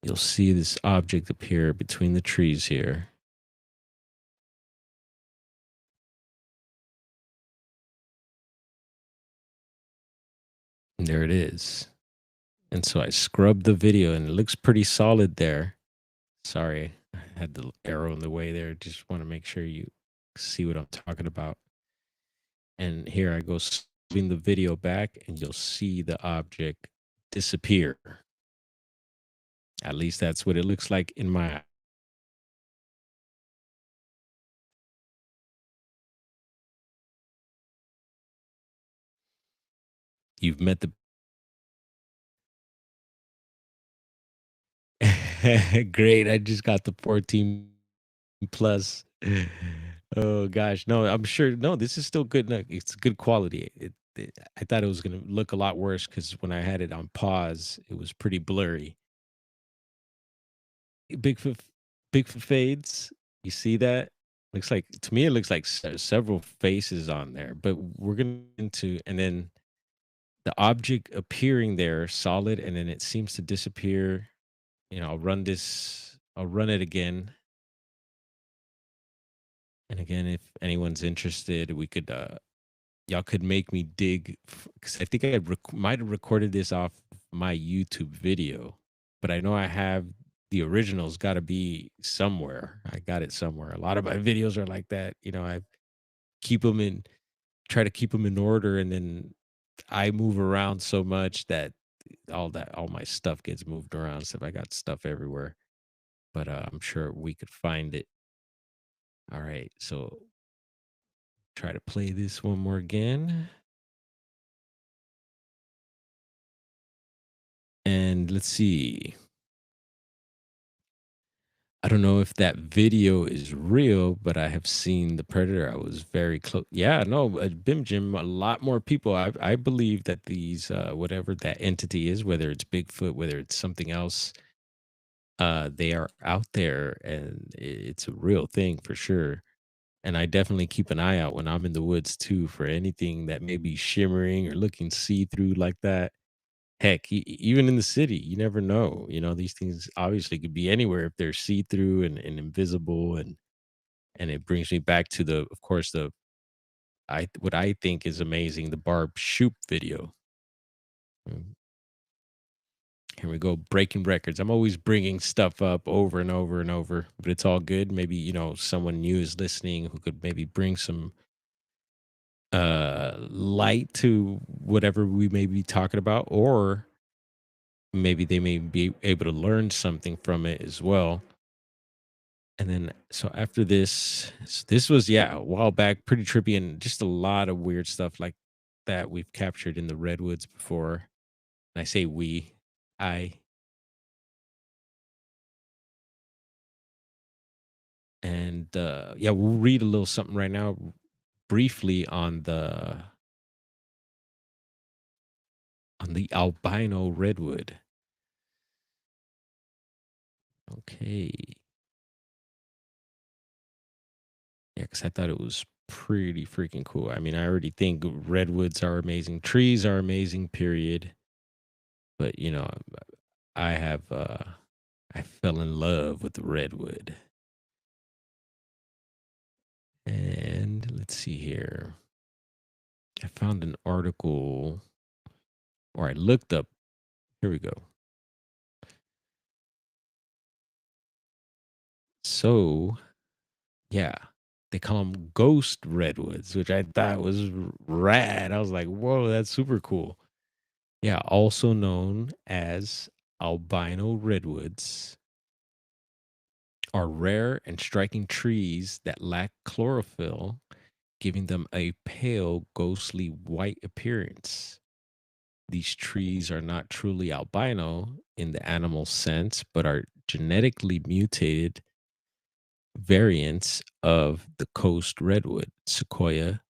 Speaker 1: You'll see this object appear between the trees here. And there it is. And so I scrubbed the video and it looks pretty solid there. Sorry, I had the arrow in the way there. Just want to make sure you see what I'm talking about. And here I go scrubbing the video back, and you'll see the object disappear. At least that's what it looks like in my. You've met the. Great. I just got the 14 plus. Oh gosh, no, I'm sure. No, this is still good. No, it's good quality. I thought it was gonna look a lot worse because when I had it on pause, it was pretty blurry. Bigfoot, Bigfoot fades. You see that? Looks like to me, it looks like several faces on there. But we're gonna into and then the object appearing there solid, and then it seems to disappear. I'll run this. I'll run it again. And again, if anyone's interested, we could y'all could make me dig because I think I might have recorded this off my YouTube video, but I know I have the originals. Got to be somewhere. I got it somewhere. A lot of my videos are like that. I keep them in, try to keep them in order, and then I move around so much that all my stuff gets moved around. So I got stuff everywhere, but I'm sure we could find it. All right, so try to play this one more again. And let's see. I don't know if that video is real, but I have seen the predator. I was very close. Yeah, no, Bim Jim, a lot more people. I believe that these, whatever that entity is, whether it's Bigfoot, whether it's something else, they are out there, and it's a real thing for sure. And I definitely keep an eye out when I'm in the woods too for anything that may be shimmering or looking see through like that. Heck, even in the city, you never know. These things obviously could be anywhere if they're see through and invisible, and it brings me back to of course, what I think is amazing, the Barb Shoop video. Mm, Here we go, breaking records. I'm always bringing stuff up over and over and over, but it's all good. Maybe someone new is listening who could maybe bring some light to whatever we may be talking about, or maybe they may be able to learn something from it as well. And then, so after this was, yeah, a while back, pretty trippy, and just a lot of weird stuff like that we've captured in the redwoods before. And I say I, and yeah, we'll read a little something right now, briefly on on the albino redwood. Okay. Yeah, because I thought it was pretty freaking cool. I mean, I already think redwoods are amazing. Trees are amazing, period. But, I have, I fell in love with the redwood. And let's see here. I found an article, or I looked up. Here we go. So, yeah, they call them ghost redwoods, which I thought was rad. I was like, whoa, that's super cool. Yeah, also known as albino redwoods, are rare and striking trees that lack chlorophyll, giving them a pale, ghostly white appearance. These trees are not truly albino in the animal sense, but are genetically mutated variants of the coast redwood, Sequoia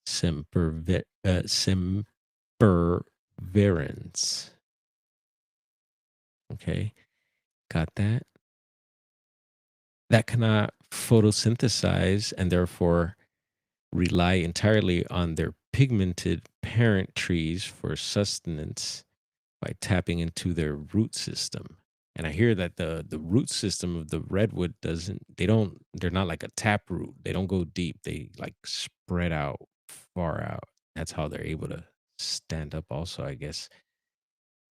Speaker 1: sempervirens. Okay, got that? That cannot photosynthesize and therefore rely entirely on their pigmented parent trees for sustenance by tapping into their root system. And I hear that the root system of the redwood they're not like a tap root. They don't go deep. They like spread out far out. That's how they're able to stand up also, I guess.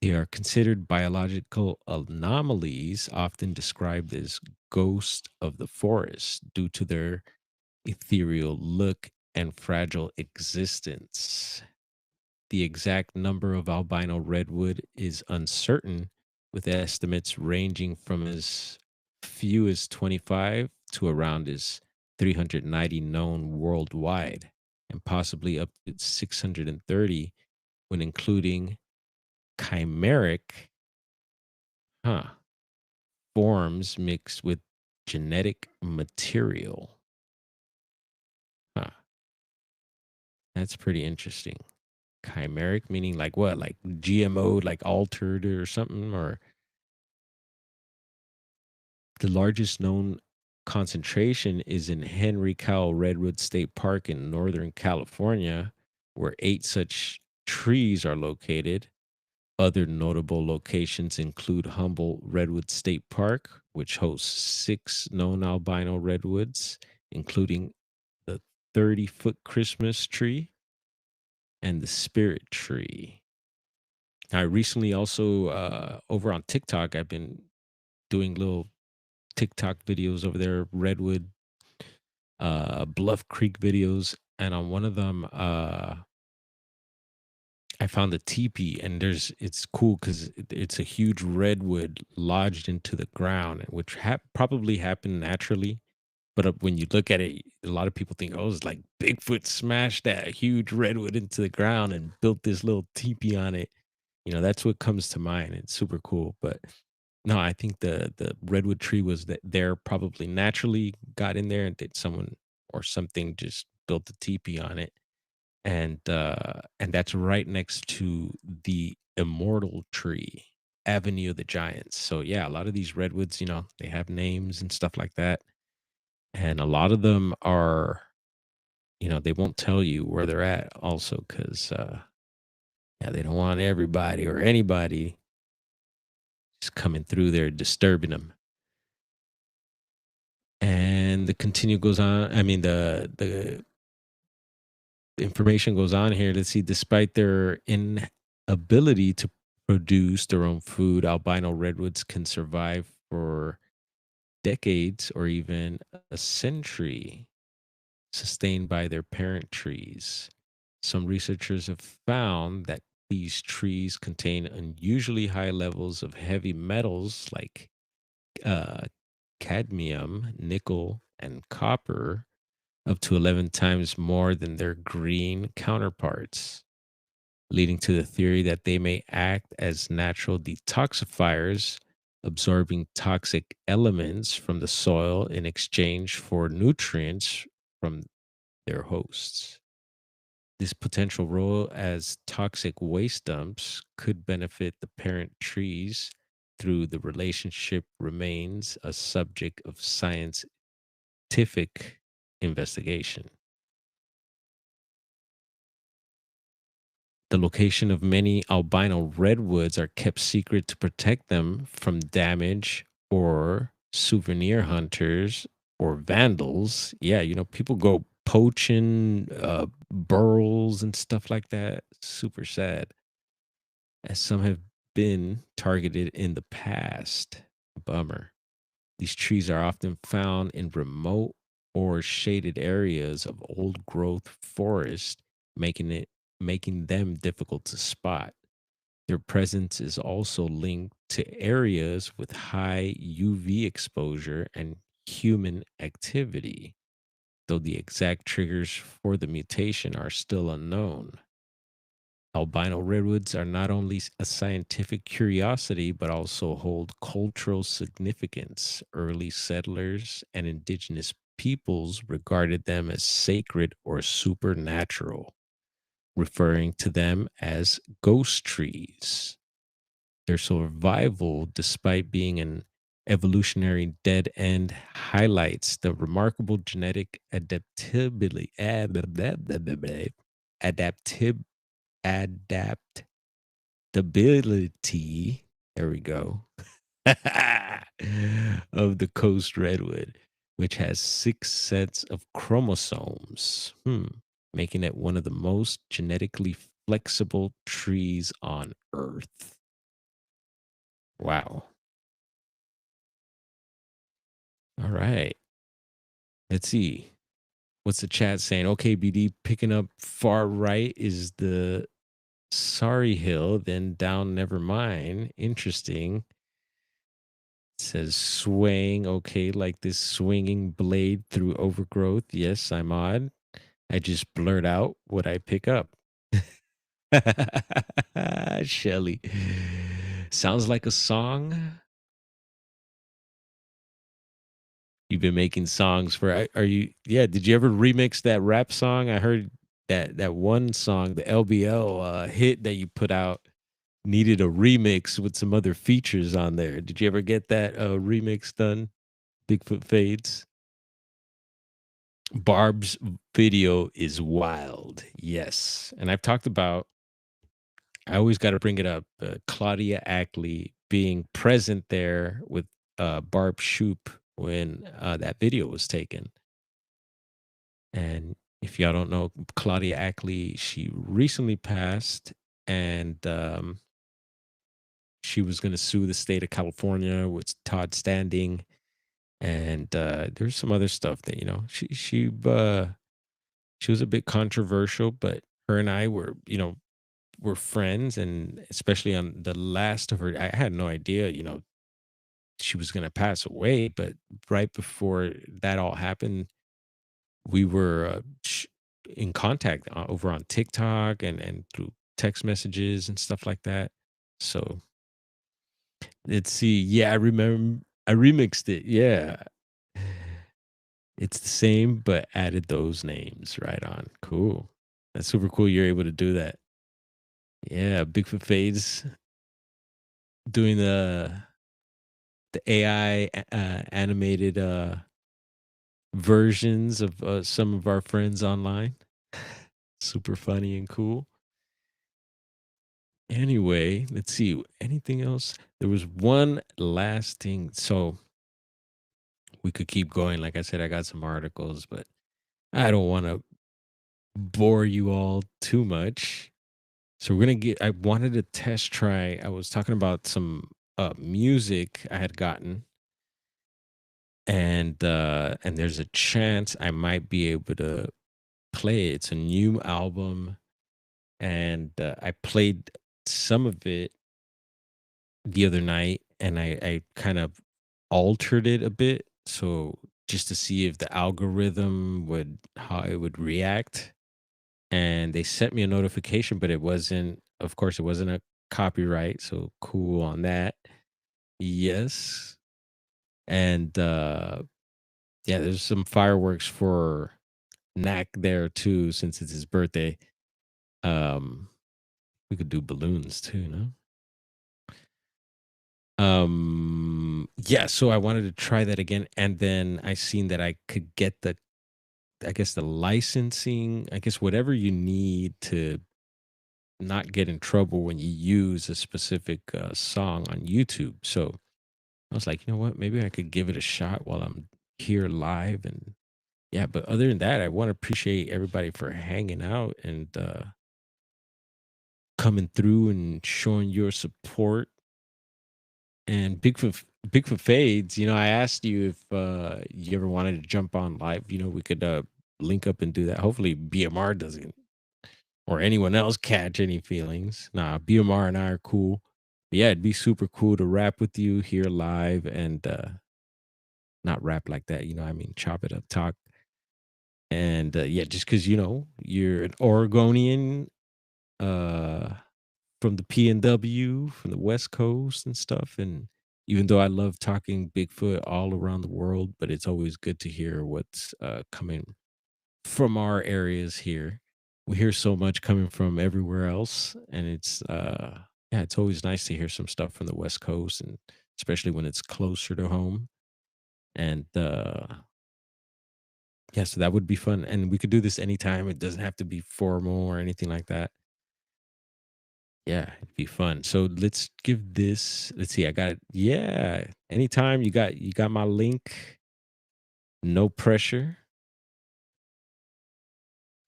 Speaker 1: They are considered biological anomalies, often described as ghosts of the forest due to their ethereal look and fragile existence. The exact number of albino redwood is uncertain, with estimates ranging from as few as 25 to around as 390 known worldwide, and possibly up to 630 when including chimeric huh, forms mixed with genetic material. Huh, that's pretty interesting. Chimeric meaning like what? Like GMO, like altered or something? Or the largest known concentration is in Henry Cowell Redwood State Park in Northern California, where eight such trees are located. Other notable locations include Humboldt Redwood State Park, which hosts six known albino redwoods, including the 30-foot Christmas tree and the spirit tree. I recently also, over on TikTok, I've been doing little TikTok videos over there, Redwood, Bluff Creek videos. And on one of them, I found the teepee, and it's cool because it's a huge redwood lodged into the ground, which probably happened naturally. But when you look at it, a lot of people think, oh, it's like Bigfoot smashed that huge redwood into the ground and built this little teepee on it. That's what comes to mind. It's super cool. But no, I think the redwood tree was that there probably naturally got in there and did someone or something just built the teepee on it, and that's right next to the immortal tree, Avenue of the Giants. So yeah, a lot of these redwoods, they have names and stuff like that, and a lot of them are, they won't tell you where they're at, also because yeah, they don't want everybody or anybody just coming through there disturbing them. And the continue goes on. I mean, the information goes on here. Let's see. Despite their inability to produce their own food, albino redwoods can survive for decades or even a century, sustained by their parent trees. Some researchers have found that these trees contain unusually high levels of heavy metals like uh, cadmium, nickel, and copper, up to 11 times more than their green counterparts, leading to the theory that they may act as natural detoxifiers, absorbing toxic elements from the soil in exchange for nutrients from their hosts. This potential role as toxic waste dumps could benefit the parent trees through the relationship remains a subject of scientific investigation. The location of many albino redwoods are kept secret to protect them from damage or souvenir hunters or vandals. Yeah, people go poaching burls and stuff like that. Super sad, as some have been targeted in the past. Bummer. These trees are often found in remote or shaded areas of old growth forest, making it making them difficult to spot. Their presence is also linked to areas with high UV exposure and human activity, though the exact triggers for the mutation are still unknown. Albino redwoods are not only a scientific curiosity, but also hold cultural significance. Early settlers and indigenous peoples regarded them as sacred or supernatural, referring to them as ghost trees. Their survival, despite being an evolutionary dead end, highlights the remarkable genetic adaptability adaptability, there we go, of the coast redwood, which has 6 sets of chromosomes, making it one of the most genetically flexible trees on Earth. Wow. All right. Let's see. What's the chat saying? Okay, BD picking up far right is the sorry hill, then down never mind. Interesting. Says swaying, okay, like this swinging blade through overgrowth. Yes, I'm odd. I just blurt out what I pick up. Shelly. Sounds like a song. You've been making songs for are you yeah, did you ever remix that rap song? I heard that one song, the LBL hit that you put out needed a remix with some other features on there. Did you ever get that remix done? Bigfoot Fades. Barb's video is wild. Yes. And I've talked about, I always got to bring it up. Claudia Ackley being present there with Barb Shoop when that video was taken. And if y'all don't know, Claudia Ackley, she recently passed, and she was going to sue the state of California with Todd Standing. And there's some other stuff that, she was a bit controversial, but her and I were, were friends, and especially on the last of her, I had no idea, she was going to pass away. But right before that all happened, we were in contact over on TikTok and through text messages and stuff like that. So let's see. Yeah, I remember I remixed it. Yeah. It's the same, but added those names. Right on. Cool. That's super cool. You're able to do that. Yeah. Bigfoot Fades doing the AI animated versions of some of our friends online. Super funny and cool. Anyway, let's see. Anything else? There was one last thing. So we could keep going. Like I said, I got some articles, but I don't want to bore you all too much. So we're gonna get. I wanted to test try. I was talking about some music I had gotten, and there's a chance I might be able to play it. It's a new album, and I played some of it the other night, and I kind of altered it a bit, so just to see if the algorithm would how it would react. And they sent me a notification, but it wasn't. Of course, it wasn't a copyright, so cool on that. Yes, and yeah, there's some fireworks for Knack there too, since it's his birthday. Um, we could do balloons too, no? Yeah, so I wanted to try that again, and then I seen that I could get the I guess the licensing, I guess whatever you need to not get in trouble when you use a specific song on YouTube. So I was like, you know what? Maybe I could give it a shot while I'm here live. And yeah, but other than that, I want to appreciate everybody for hanging out and coming through and showing your support. And Bigfoot Fades, I asked you if you ever wanted to jump on live. We could link up and do that. Hopefully BMR doesn't or anyone else catch any feelings. Nah, BMR and I are cool. But yeah, it'd be super cool to rap with you here live and not rap like that, I mean chop it up, talk. And yeah, just because you're an Oregonian uh from the PNW, from the West Coast and stuff. And even though I love talking Bigfoot all around the world, but it's always good to hear what's coming from our areas here. We hear so much coming from everywhere else, and it's yeah, it's always nice to hear some stuff from the West Coast, and especially when it's closer to home. And yeah, so that would be fun, and we could do this anytime. It doesn't have to be formal or anything like that. Yeah, it'd be fun. So let's give this. Let's see. I got it. Yeah, anytime you got my link. No pressure.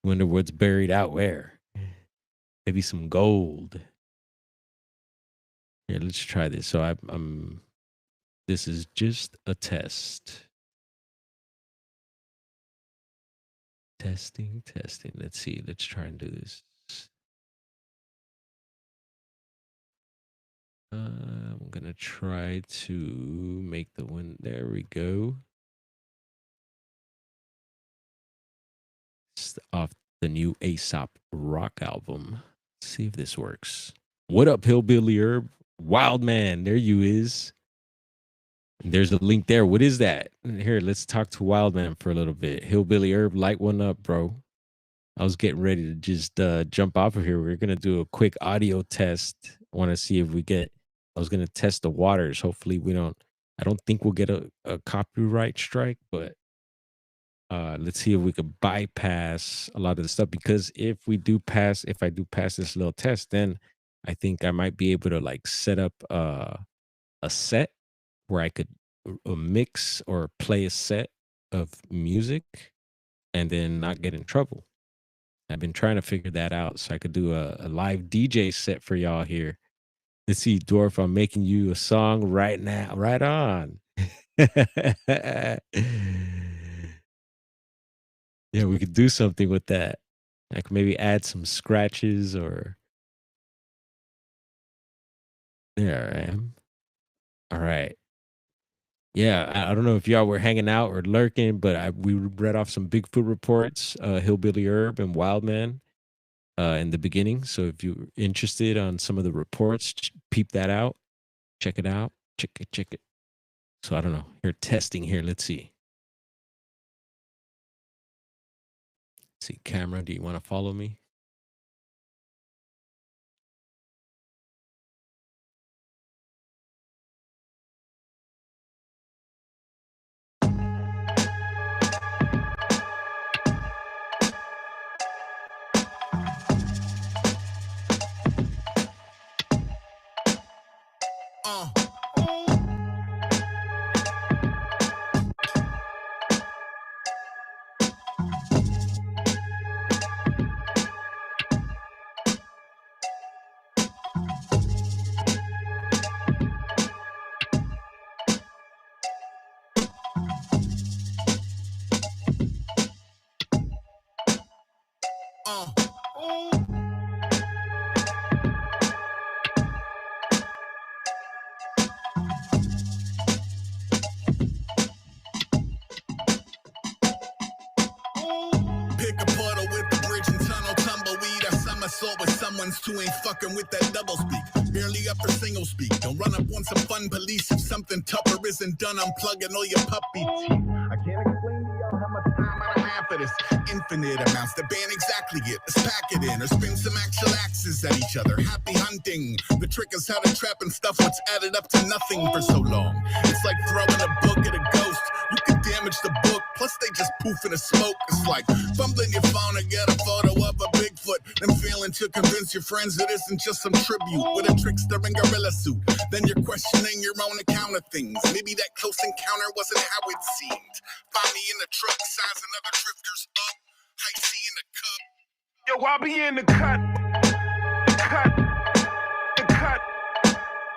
Speaker 1: Wonder what's buried out where. Maybe some gold. Here, let's try this. So I'm this is just a test. Testing, testing. Let's see. Let's try and do this. I'm gonna try to make the one. There we go. It's off the new Aesop Rock album. See if this works. What up, Hillbilly Herb? Wild man, there you is. There's a link there. What is that? Here, let's talk to Wildman for a little bit. Hillbilly Herb, light one up, bro. I was getting ready to just jump off of here. We're gonna do a quick audio test. I want to see if we get. I was gonna test the waters. Hopefully, we don't. I don't think we'll get a copyright strike, but let's see if we could bypass a lot of the stuff. Because if I do pass this little test, then I think I might be able to like set up a set where I could mix or play a set of music and then not get in trouble. I've been trying to figure that out so I could do a live DJ set for y'all here. Let's see, Dwarf, I'm making you a song right now. Right on. Yeah, we could do something with that. I could maybe add some scratches or there I am. All right. Yeah, I don't know if y'all were hanging out or lurking, but we read off some Bigfoot reports, Hillbilly Herb and Wildman, in the beginning. So if you're interested on some of the reports, peep that out, check it out, check it. So I don't know. You're testing here. Let's see. See, camera. Do you want to follow me?
Speaker 2: Pick a puddle with the bridge and tunnel tumbleweed. I somersault with someone's two ain't fucking with that double speak. Barely up for single speak. Don't run up on some fun police if something tougher isn't done. I'm plugging all your puppy teeth. I can't explain to y'all how much time I have half of this infinite amounts. The ban exactly it. Let's pack it in or spin some actual axes at each other. Happy hunting. The trick is how to trap and stuff what's added up to nothing for so long. It's like throwing a book at a ghost. You can damage the book, plus they just poof in the smoke. It's like fumbling your phone to get a photo of a Bigfoot and failing to convince your friends it isn't just some tribute with a trickster and gorilla suit. Then you're questioning your own account of things. Maybe that close encounter wasn't how it seemed. Find me in the truck, sizing other drifters up. I see in the cup. Yo, I'll be in the cut. The cut. The cut.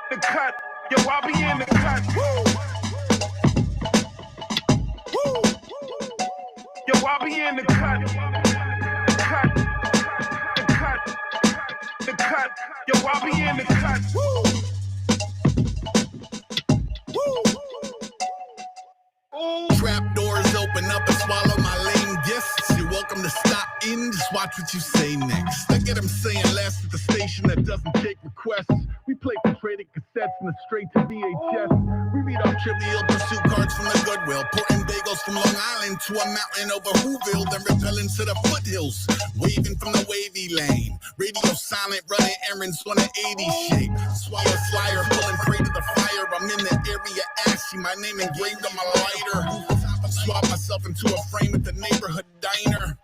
Speaker 2: The cut. Yo, I'll be in the cut. Woo! Woo! Yo, I'll be in the cut. The cut. The cut. The cut. Yo, I'll be in the cut. Woo! Trap doors open up and swallow my lame gifts. You're welcome to stop in, just watch what you say next. I get them saying less at the station that doesn't take requests. We play for traded cassettes and a straight to VHS. We read off trivial pursuit cards from the Goodwill, porting bagels from Long Island to a mountain over Whoville, then repelling to the foothills, waving from the wavy lane. Radio silent, running errands on an 80s shape. Swallow flyer, pulling prey to the fire. I'm in the area ashy, my name engraved on my lighter. Swap myself into a frame at the neighborhood diner.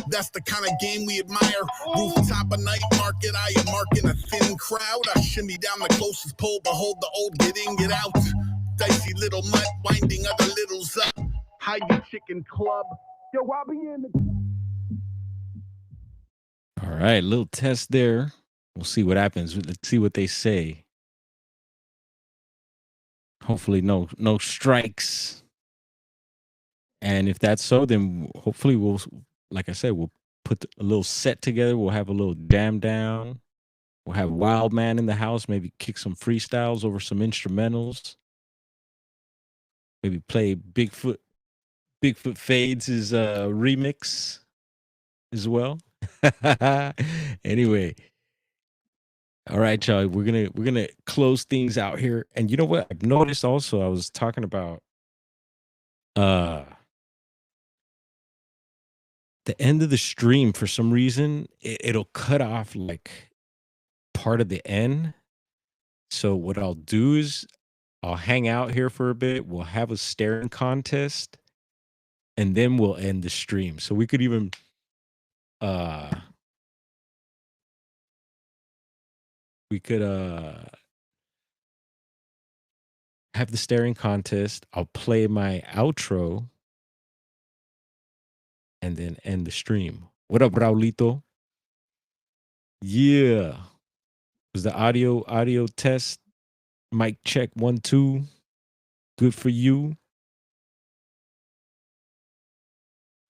Speaker 2: That's the kind of game we admire. Rooftop a night market, I am marking a thin crowd. I shimmy down the closest pole, behold the old get in, get out. Dicey little mutt, winding other littles up. Hide your chicken club. Yo, I'll be in the...
Speaker 1: All right, little test there. We'll see what happens. Let's see what they say. Hopefully no strikes. And if that's so, then hopefully we'll, like I said, we'll put a little set together. We'll have a little jam down. We'll have Wild Man in the house, maybe kick some freestyles over some instrumentals. Maybe play Bigfoot Fades' remix as well. Anyway. All right, y'all. We're gonna close things out here. And you know what? I've noticed also, I was talking about the end of the stream, for some reason, it'll cut off like part of the end. So what I'll do is I'll hang out here for a bit. We'll have a staring contest, and then we'll end the stream. So we could even have the staring contest. I'll play my outro and then end the stream. What up, Raulito? Yeah. Was the audio test? Mic check 1 2. Good for you.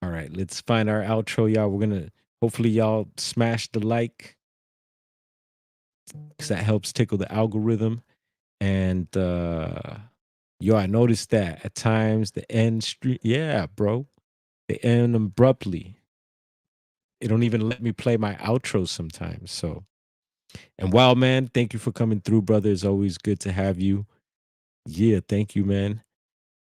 Speaker 1: All right, let's find our outro, y'all. We're gonna hopefully y'all smash the like, because that helps tickle the algorithm. And yo, I noticed that at times the end stream, yeah, bro, they end abruptly. It don't even let me play my outro sometimes. So, and Wild Man, thank you for coming through, brother. It's always good to have you. Yeah, thank you, man.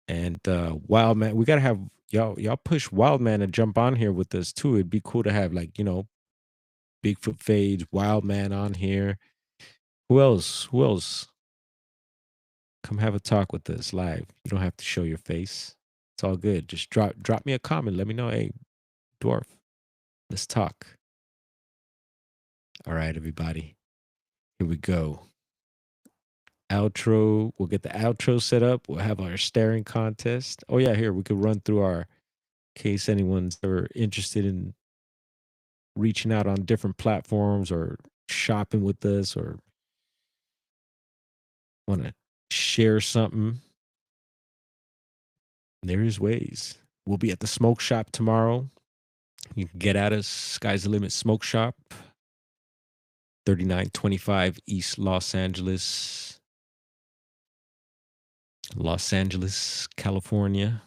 Speaker 1: And Wild Man, we gotta have y'all push Wild Man to jump on here with us too. It'd be cool to have, like, Bigfoot Fades, Wild Man on here. Who else? Who else? Come have a talk with us live. You don't have to show your face. It's all good. Just drop me a comment. Let me know, hey, Dwarf, let's talk. All right, everybody. Here we go. Outro. We'll get the outro set up. We'll have our staring contest. Oh yeah, here we could run through our, in case anyone's ever interested in reaching out on different platforms or shopping with us or want to share something. There's ways. We'll be at the smoke shop tomorrow. You can get at us. Sky's the Limit Smoke Shop, 3925 East Los Angeles, California,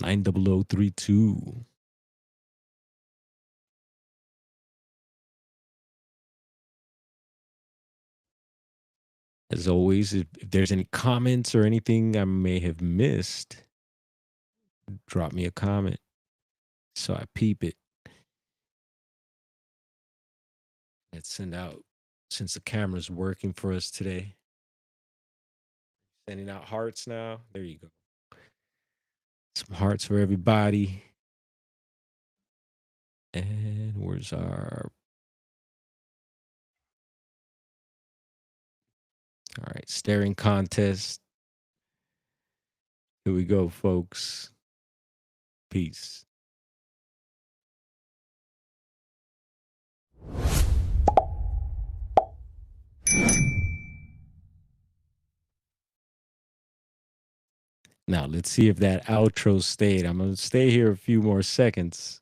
Speaker 1: 90032. As always, if there's any comments or anything I may have missed, drop me a comment so I peep it. Let's send out, since the camera's working for us today. Sending out hearts now. There you go. Some hearts for everybody. And where's our... All right, staring contest. Here we go, folks. Peace. Now, let's see if that outro stayed. I'm going to stay here a few more seconds.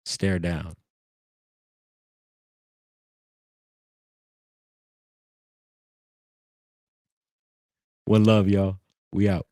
Speaker 1: Stare down. One love, y'all. We out.